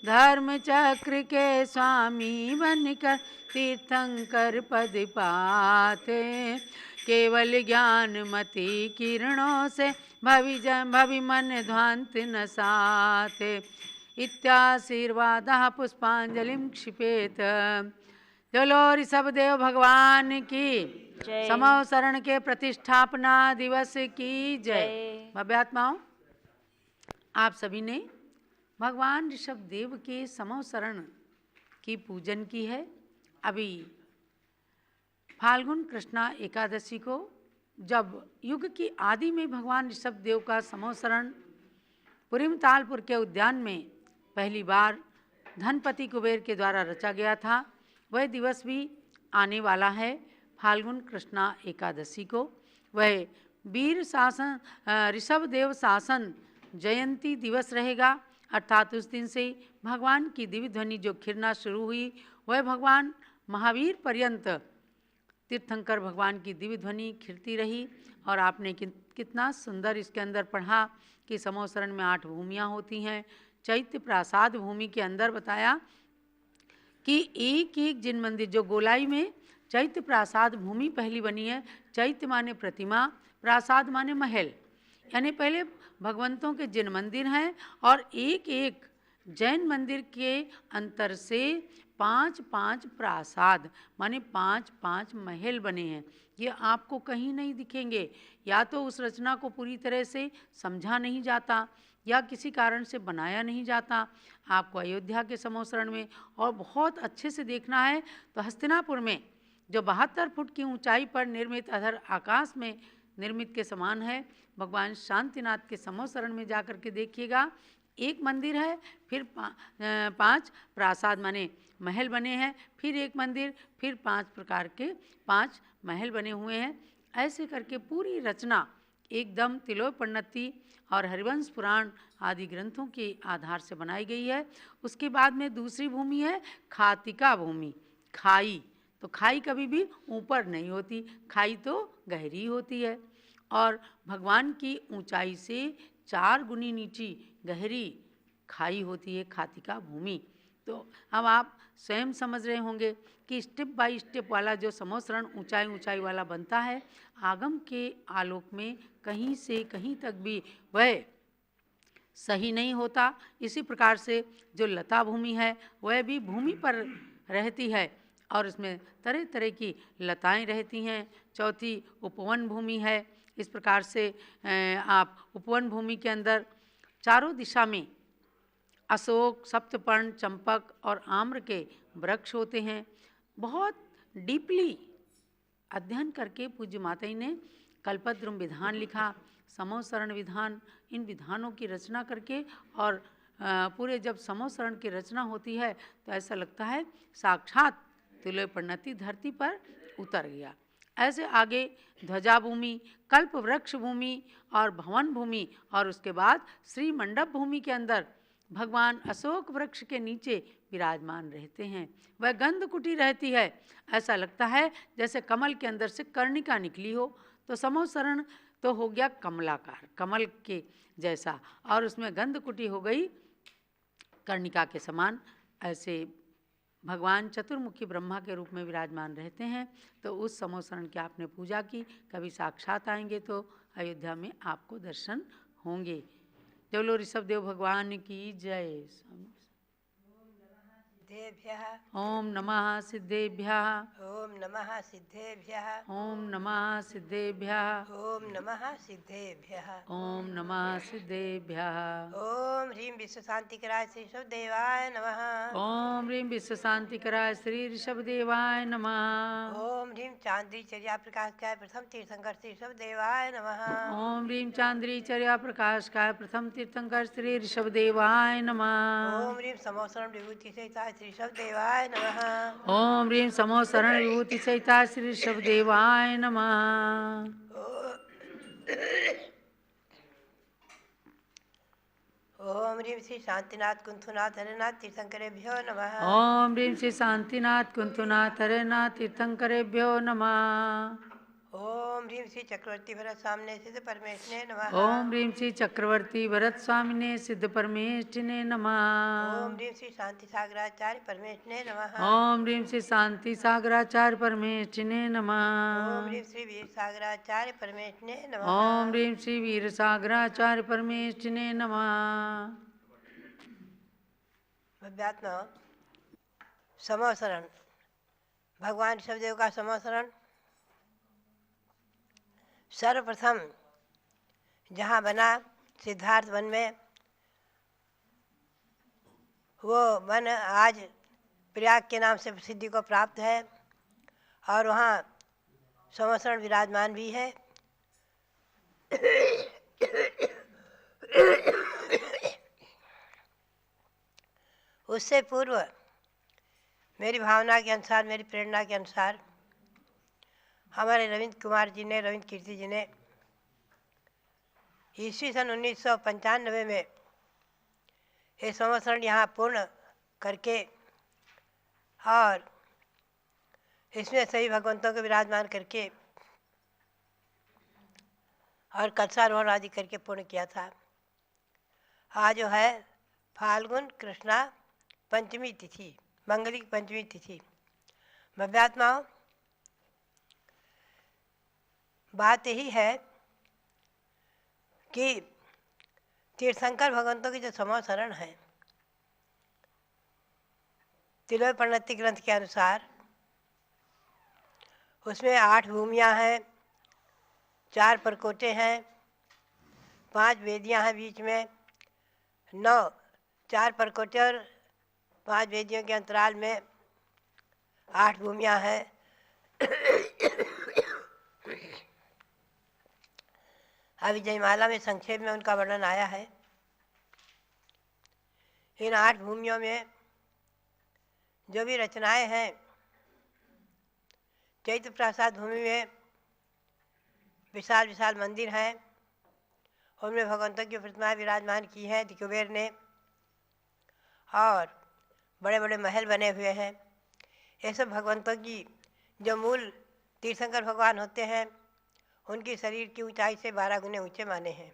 धर्म चक्र के स्वामी बनकर तीर्थंकर पद पाते, केवल ज्ञान मति किरणों से भवि मन ध्वांत न साथे। इत्याशीर्वादः पुष्पांजलिं क्षिपेत। चलो ऋषभदेव भगवान की जय। समवसरण के प्रतिष्ठापना दिवस की जय। भव्यात्माओं, आप सभी ने भगवान ऋषभदेव के समवसरण की पूजन की है। अभी फाल्गुन कृष्णा एकादशी को जब युग की आदि में भगवान ऋषभदेव का समवसरण पुरीम तालपुर के उद्यान में पहली बार धनपति कुबेर के द्वारा रचा गया था, वह दिवस भी आने वाला है फाल्गुन कृष्णा एकादशी को। वह वीर शासन ऋषभदेव शासन जयंती दिवस रहेगा, अर्थात उस दिन से भगवान की दिव्य ध्वनि जो खिरना शुरू हुई वह भगवान महावीर पर्यंत तीर्थंकर भगवान की दिव्य ध्वनि खिरती रही। और आपने कितना सुंदर इसके अंदर पढ़ा कि समवसरण में 8 भूमियाँ होती हैं। चैत्य प्रासाद भूमि के अंदर बताया कि एक एक जिन मंदिर जो गोलाई में चैत्य प्रासाद भूमि पहली बनी है। चैत्य माने प्रतिमा, प्रासाद माने महल, यानी पहले भगवंतों के जिन मंदिर हैं और एक एक जैन मंदिर के अंतर से 5-5 प्रासाद माने 5-5 महल बने हैं। ये आपको कहीं नहीं दिखेंगे, या तो उस रचना को पूरी तरह से समझा नहीं जाता या किसी कारण से बनाया नहीं जाता। आपको अयोध्या के समवसरण में और बहुत अच्छे से देखना है तो हस्तिनापुर में जो 72 फुट की ऊंचाई पर निर्मित अधर आकाश में निर्मित के समान है, भगवान शांतिनाथ के समवसरण में जाकर के देखिएगा। एक मंदिर है, फिर 5 प्रासाद माने महल बने हैं, फिर एक मंदिर, फिर 5 प्रकार के 5 महल बने हुए हैं। ऐसे करके पूरी रचना एकदम तिलोपन्नति और हरिवंश पुराण आदि ग्रंथों के आधार से बनाई गई है। उसके बाद में दूसरी भूमि है खातिका भूमि, खाई। तो खाई कभी भी ऊपर नहीं होती, खाई तो गहरी होती है और भगवान की ऊंचाई से 4 गुनी नीची गहरी खाई होती है खातिका भूमि। तो अब आप स्वयं समझ रहे होंगे कि स्टेप बाय स्टेप वाला जो समवसरण ऊंचाई ऊंचाई वाला बनता है, आगम के आलोक में कहीं से कहीं तक भी वह सही नहीं होता। इसी प्रकार से जो लता भूमि है वह भी भूमि पर रहती है और उसमें तरह तरह की लताएं रहती हैं। चौथी उपवन भूमि है। इस प्रकार से आप उपवन भूमि के अंदर चारों दिशा में अशोक, सप्तपर्ण, चंपक और आम्र के वृक्ष होते हैं। बहुत डीपली अध्ययन करके पूज्य माता जी ने कल्पद्रुम विधान लिखा, समवसरण विधान, इन विधानों की रचना करके और पूरे जब समवसरण की रचना होती है तो ऐसा लगता है साक्षात तिलोपन्नति धरती पर उतर गया। ऐसे आगे ध्वजा भूमि, कल्प वृक्ष भूमि और भवन भूमि और उसके बाद श्री मंडप भूमि के अंदर भगवान अशोक वृक्ष के नीचे विराजमान रहते हैं। वह गंध कुटी रहती है, ऐसा लगता है जैसे कमल के अंदर से कर्णिका निकली हो। तो समवसरण तो हो गया कमलाकार, कमल के जैसा, और उसमें गंध कुटी हो गई कर्णिका के समान। ऐसे भगवान चतुर्मुखी ब्रह्मा के रूप में विराजमान रहते हैं। तो उस समवसरण की आपने पूजा की, कभी साक्षात आएंगे तो अयोध्या में आपको दर्शन होंगे। जय बोलो ऋषभदेव भगवान की जय। सिद्धेभ्यः ओम नमः सिद्धेभ्यः। ओम नमः सिद्धेभ्यः ओम नमः सिद्धेभ्यः। ओम नमः सिद्धेभ्यः ओम नमः सिद्धेभ्यः। ओम ह्रीं विश्व शांतिकराय श्री देवाय नमः। ओम ह्रीं विश्व शांतिकराय श्री ऋषभदेवाय नमः। ओम ह्रीं चांद्री चर्या प्रकाशकाय प्रथम तीर्थंकर श्री देवाय नमः। ओम ह्रीं चांद्री चर्या प्रकाशकाय प्रथम तीर्थंकर श्री ऋषभदेवाय नमः। ओम ह्रीं समोसरण विभूति सहिताय श्री देवाय नमः। ओम ह्रीं समोसरण विभूति सहिता श्री ऋषभदेवाय नमः। ओम ह्रीं श्री शांतिनाथ कुंथुनाथ हरिनाथ तीर्थंकरेभ्यो नमः। ओम ह्रीं श्री शांतिनाथ कुंतुनाथ हरेनाथ तीर्थंकरेभ्यो नमः। ओम ह्रीं श्री चक्रवर्ती भरत सामने सिद्ध परमेश्वरे नमः। ओम ह्रीं श्री चक्रवर्ती भरत स्वामिने सिद्ध परमेष्ठिने नमः। ओम ह्रीं श्री शांति सागराचार्य परमेश्वरे नमः। ओम ह्रीं श्री शांति सागराचार्य परमेष्ठिने ओम नमः। ह्रीं श्री वीर सागराचार्य परमेश्वरे नमः। ओम ह्रीं श्री वीर सागराचार्य परमेष्ठिने नमः। भव्यात्मा समोसरण भगवान ऋषभदेव का समोसरण सर्वप्रथम जहाँ बना सिद्धार्थ वन में, वो वन आज प्रयाग के नाम से प्रसिद्धि को प्राप्त है और वहाँ समोसरण विराजमान भी है। उससे पूर्व मेरी भावना के अनुसार, मेरी प्रेरणा के अनुसार हमारे रविंद्र कुमार जी ने, रविंद्र कीर्ति जी ने ईस्वी सन 1995 में ये संवत्सरण यहाँ पूर्ण करके और इसमें सभी भगवंतों को विराजमान करके और कलशारोहण आदि करके पूर्ण किया था। आज जो है फाल्गुन कृष्णा पंचमी तिथि, मंगली पंचमी तिथि। भव्यात्माओं, बात यही है कि तीर्थंकर भगवंतों की जो समोसरण है, तिलोय प्रणति ग्रंथ के अनुसार उसमें 8 भूमियाँ हैं, 4 परकोटे हैं, 5 वेदियाँ हैं बीच में, 4 परकोटे और 5 वेदियों के अंतराल में 8 भूमियाँ हैं। अभी जयमाला में संक्षेप में उनका वर्णन आया है। इन 8 भूमियों में जो भी रचनाएं हैं, चैत्र प्रसाद भूमि में विशाल विशाल मंदिर हैं, उनमें भगवंतों की प्रतिमाएं विराजमान की हैं दिकुबेर ने, और बड़े बड़े महल बने हुए हैं। ये सब भगवंतों की जो मूल तीर्थंकर भगवान होते हैं, उनकी शरीर की ऊंचाई से 12 गुने ऊंचे माने हैं।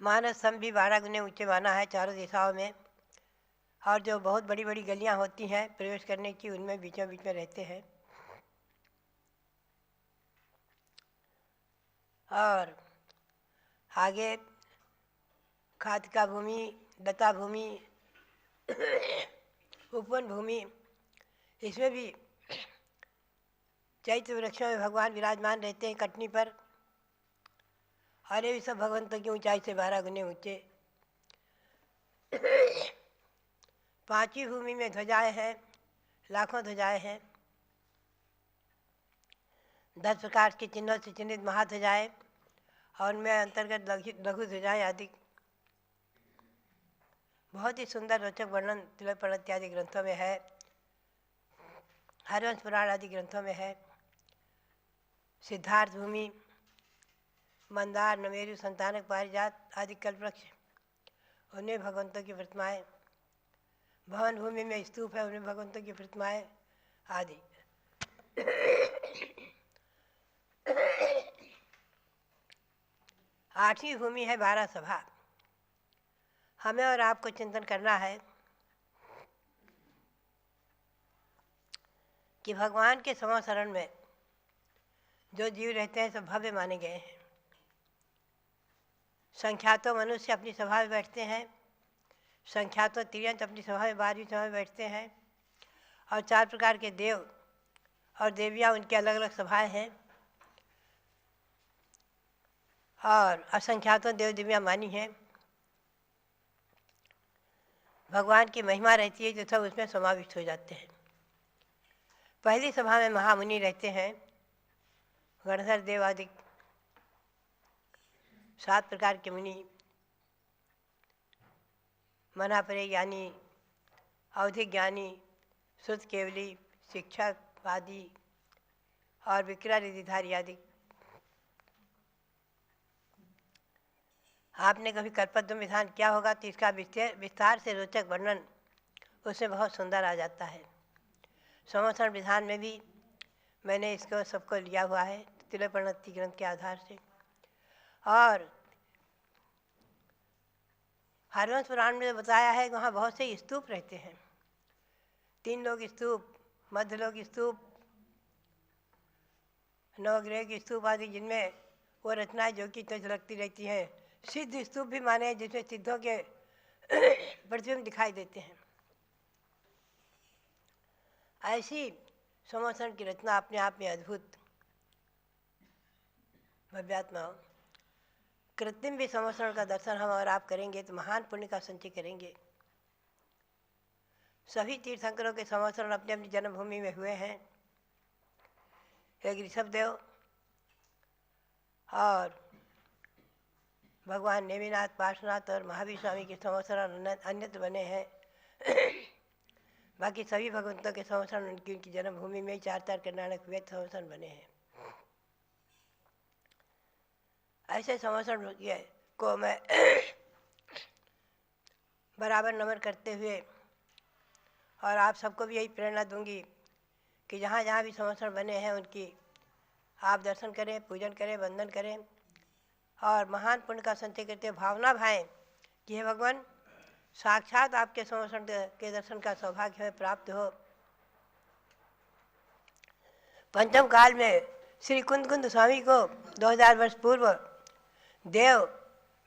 मानस स्तंभ भी 12 गुने ऊंचे माना है चारों दिशाओं में, और जो बहुत बड़ी बड़ी गलियां होती हैं प्रवेश करने की, उनमें बीचों बीच में रहते हैं। और आगे खातिका भूमि, दत्ता भूमि, उपवन भूमि, इसमें भी चैत्र वृक्षों में भगवान विराजमान रहते हैं कटनी पर, और ये भी सब भगवंतों की ऊंचाई से 12 गुने ऊंचे। 5वीं भूमि में ध्वजाएं हैं, लाखों ध्वजाएं हैं, 10 प्रकार के चिन्हों से चिन्हित महाध्वजाएं, और उनमें अंतर्गत लघु ध्वजाएं आदि। बहुत ही सुंदर रोचक वर्णन तिलोय प्रणति आदि ग्रंथों में है, हरिवंश पुराण आदि ग्रंथों में है। सिद्धार्थ भूमि, मंदार, नमेरु, संतानक, पारिजात आदि कल्पवृक्ष, उनमें भगवंतों की प्रतिमाएं। भवन भूमि में स्तूप है, उनमें भगवंतों की प्रतिमाएं आदि। 8वीं भूमि है 12 सभा। हमें और आपको चिंतन करना है कि भगवान के समोसरण में जो जीव रहते हैं सब भव्य माने गए हैं। संख्यातों मनुष्य अपनी सभा में बैठते हैं, संख्यातों तिर्यंत अपनी सभा में 12वीं सभा में बैठते हैं, और 4 प्रकार के देव और देवियाँ उनकी अलग अलग सभाएं हैं, और असंख्यातों देव देवियाँ मानी हैं। भगवान की महिमा रहती है जो सब उसमें समाविष्ट हो जाते हैं। पहली सभा में महामुनि रहते हैं, गणधर देव आदि 7 प्रकार के मुनि, मनापरे ज्ञानी, अवधिक ज्ञानी, श्रुत केवली, शिक्षक आदि और विक्रा निधिधारी आदि। आपने कभी कल्पद्रुम विधान किया होगा तो इसका विस्तार से रोचक वर्णन उसमें बहुत सुंदर आ जाता है। संवत्सरण विधान में भी मैंने इसको सबको लिया हुआ है तिलपर्णति ग्रंथ के आधार से। और हरवंश पुराण में बताया है वहाँ बहुत से स्तूप रहते हैं, 3 लोग स्तूप, मध्य लोग स्तूप, नवग्रह के स्तूप आदि, जिनमें वो रचनाएं जो कि तो झलकती रहती हैं। सिद्ध स्तूप भी माने जिसमें सिद्धों के प्रतिबिंब दिखाई देते हैं। ऐसी संवत्सरण की रचना अपने आप में अद्भुत भव्यात्मा हो। कृत्रिम भी संवत्सरण का दर्शन हम और आप करेंगे तो महान पुण्य का संचय करेंगे। सभी तीर्थंकरों के संवत्सरण अपनी अपनी जन्मभूमि में हुए हैं। एक ऋषभदेव और भगवान नेमिनाथ, पार्श्वनाथ और महावीर स्वामी के संवत्सरण अन्यत्र बने हैं। बाकी सभी भगवंतों के संवत्सरण उनकी उनकी जन्मभूमि में 4 कर्नाटक हुए संवत्सरण बने हैं। ऐसे संवत्सरण को मैं बराबर नमन करते हुए और आप सबको भी यही प्रेरणा दूंगी कि जहाँ जहाँ भी संवत्सरण बने हैं उनकी आप दर्शन करें, पूजन करें, वंदन करें और महान पुण्य का संचय करते हुए भावना भाएं कि हे भगवान, साक्षात आपके संवत्सरण के दर्शन का सौभाग्य हमें प्राप्त हो। पंचम काल में श्री कुंद स्वामी को 2000 वर्ष पूर्व देव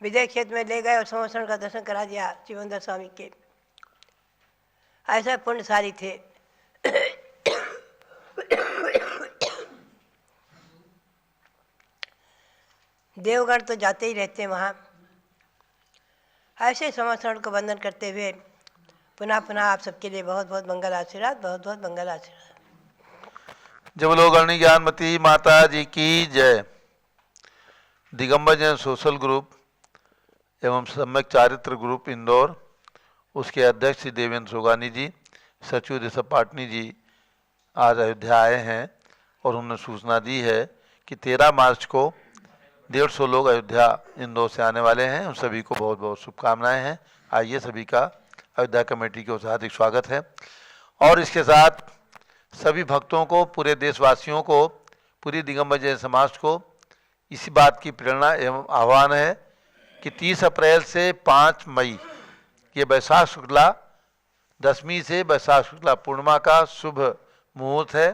विदेश क्षेत्र में ले गए और संवत्सरण का दर्शन करा दिया शिवंदर स्वामी के। ऐसा पुण्यशाली थे। देवगण तो जाते ही रहते हैं वहाँ। ऐसे संवत्सरण को वंदन करते हुए पुनः पुनः आप सबके लिए बहुत बहुत मंगल आशीर्वाद, बहुत बहुत मंगल आशीर्वाद। जब लोग अरणी ज्ञानमती माता जी की जय। दिगंबर जैन सोशल ग्रुप एवं सम्यक चारित्र ग्रुप इंदौर, उसके अध्यक्ष श्री देवेंद्र सोगानी जी, सचिव ऋषभ पाटनी जी आज अयोध्या आए हैं और उन्होंने सूचना दी है कि 13 मार्च को 150 लोग अयोध्या इंदौर से आने वाले हैं। उन सभी को बहुत बहुत शुभकामनाएं हैं। आइए, सभी का अयोध्या कमेटी की ओर से हार्दिक स्वागत है। और इसके साथ सभी भक्तों को, पूरे देशवासियों को, पूरी दिगंबर जैन समाज को इसी बात की प्रेरणा एवं आह्वान है कि 30 अप्रैल से 5 मई ये वैशाख शुक्ला दशमी से वैशाख शुक्ला पूर्णिमा का शुभ मुहूर्त है।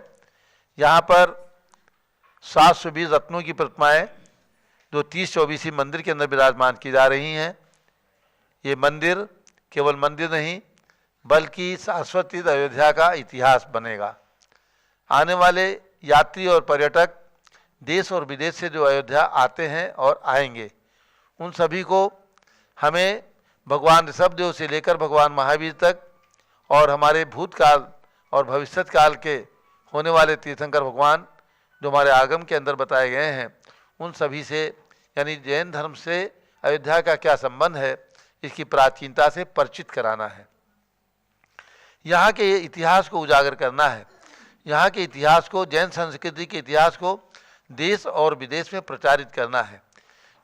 यहाँ पर 720 रत्नों की प्रतिमाएं जो 30-24 मंदिर के अंदर विराजमान की जा रही हैं। ये मंदिर केवल मंदिर नहीं बल्कि शाश्वत अयोध्या का इतिहास बनेगा। आने वाले यात्री और पर्यटक देश और विदेश से जो अयोध्या आते हैं और आएंगे, उन सभी को हमें भगवान ऋषभदेव से लेकर भगवान महावीर तक और हमारे भूतकाल और भविष्यत काल के होने वाले तीर्थंकर भगवान जो हमारे आगम के अंदर बताए गए हैं, उन सभी से, यानी जैन धर्म से अयोध्या का क्या संबंध है, इसकी प्राचीनता से परिचित कराना है। यहाँ के इतिहास को उजागर करना है। यहाँ के इतिहास को, जैन संस्कृति के इतिहास को देश और विदेश में प्रचारित करना है।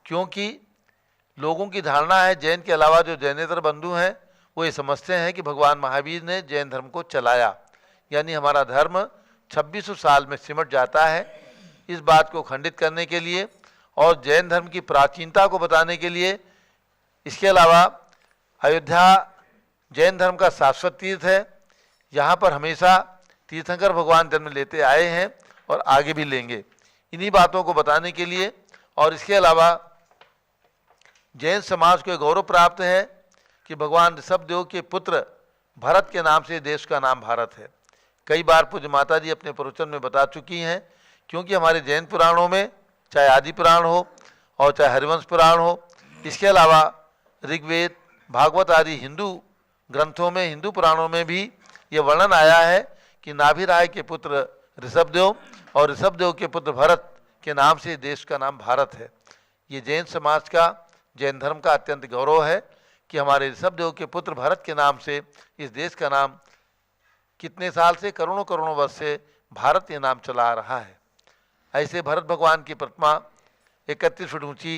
क्योंकि लोगों की धारणा है, जैन के अलावा जो जैनेतर बंधु हैं वो ये समझते हैं कि भगवान महावीर ने जैन धर्म को चलाया, यानी हमारा धर्म 2600 साल में सिमट जाता है। इस बात को खंडित करने के लिए और जैन धर्म की प्राचीनता को बताने के लिए, इसके अलावा अयोध्या जैन धर्म का शाश्वत तीर्थ है। यहाँ पर हमेशा तीर्थंकर भगवान जन्म लेते आए हैं और आगे भी लेंगे। इन्हीं बातों को बताने के लिए और इसके अलावा जैन समाज को गौरव प्राप्त है कि भगवान ऋषभदेव के पुत्र भरत के नाम से देश का नाम भारत है। कई बार पूज्य माता जी अपने प्रवचन में बता चुकी हैं, क्योंकि हमारे जैन पुराणों में चाहे आदि पुराण हो और चाहे हरिवंश पुराण हो, इसके अलावा ऋग्वेद, भागवत आदि हिंदू ग्रंथों में, हिंदू पुराणों में भी ये वर्णन आया है कि नाभिराय के पुत्र ऋषभदेव और ऋषभदेव के पुत्र भरत के नाम से देश का नाम भारत है। ये जैन समाज का, जैन धर्म का अत्यंत गौरव है कि हमारे ऋषभदेव के पुत्र भरत के नाम से इस देश का नाम कितने साल से, करोड़ों करोड़ों वर्ष से भारत ये नाम चला आ रहा है। ऐसे भरत भगवान की प्रतिमा 31 फुट ऊंची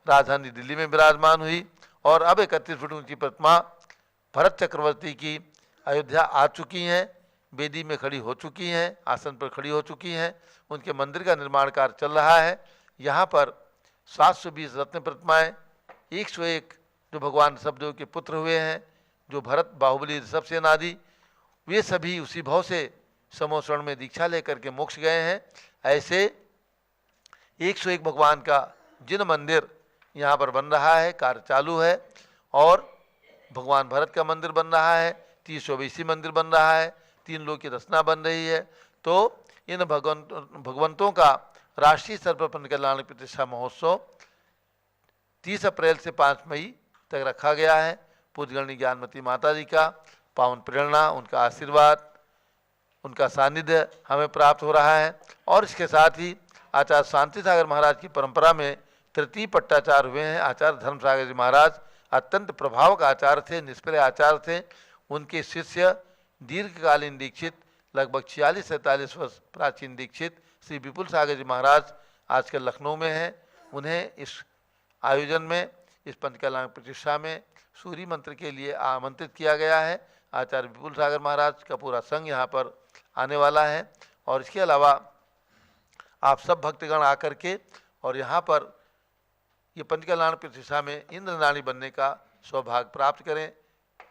राजधानी दिल्ली में विराजमान हुई और अब 31 फुट ऊंची प्रतिमा भरत चक्रवर्ती की अयोध्या आ चुकी हैं, वेदी में खड़ी हो चुकी हैं, आसन पर खड़ी हो चुकी हैं। उनके मंदिर का निर्माण कार्य चल रहा है। यहाँ पर 720 रत्न प्रतिमाएँ, 101 जो भगवान ऋषभदेव के पुत्र हुए हैं, जो भरत, बाहुबली, ऋषभसेन आदि, वे सभी उसी भाव से समोसरण में दीक्षा लेकर के मोक्ष गए हैं। ऐसे 101 भगवान का जिन मंदिर यहाँ पर बन रहा है, कार्य चालू है, और भगवान भरत का मंदिर बन रहा है, 324 मंदिर बन रहा है, 3 लोक की रचना बन रही है। तो इन भगवंतों का राष्ट्रीय स्तर पर पंचकल्याण प्रतिष्ठा महोत्सव 30 अप्रैल से 5 मई तक रखा गया है। पूज्यगणी ज्ञानमती माता जी का पावन प्रेरणा, उनका आशीर्वाद, उनका सानिध्य हमें प्राप्त हो रहा है। और इसके साथ ही आचार्य शांति सागर महाराज की परंपरा में तृतीय पट्टाचार्य हुए हैं। आचार्य धर्म सागर जी महाराज अत्यंत प्रभावक आचार्य थे, निष्प्रिय आचार्य थे। उनके शिष्य दीर्घकालीन दीक्षित, लगभग 46-47 वर्ष प्राचीन दीक्षित श्री विपुल सागर जी महाराज आजकल लखनऊ में हैं। उन्हें इस आयोजन में, इस पंचकल्याण प्रतिष्ठा में सूर्य मंत्र के लिए आमंत्रित किया गया है। आचार्य विपुल सागर महाराज का पूरा संघ यहाँ पर आने वाला है। और इसके अलावा आप सब भक्तगण आकर के और यहाँ पर ये पंचकल्याण प्रतिष्ठा में इंद्रनाणी बनने का सौभाग्य प्राप्त करें।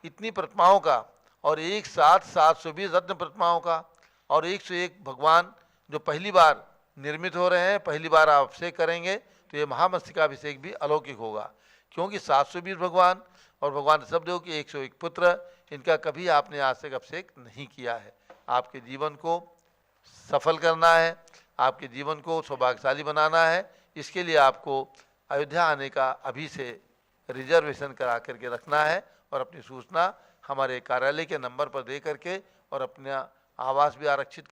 इतनी प्रतिमाओं का और एक साथ 720 रत्न प्रतिमाओं का और 101 भगवान जो पहली बार निर्मित हो रहे हैं, पहली बार आप अभिषेक करेंगे, तो ये महामस्तकाभिषेक भी अलौकिक होगा। क्योंकि 720 भगवान और भगवान ऋषभदेव के 101 पुत्र, इनका कभी आपने आज तक अभिषेक नहीं किया है। आपके जीवन को सफल करना है, आपके जीवन को सौभाग्यशाली बनाना है, इसके लिए आपको अयोध्या आने का अभी से रिजर्वेशन करा करके रखना है और अपनी सूचना हमारे कार्यालय के नंबर पर दे करके और अपना आवास भी आरक्षित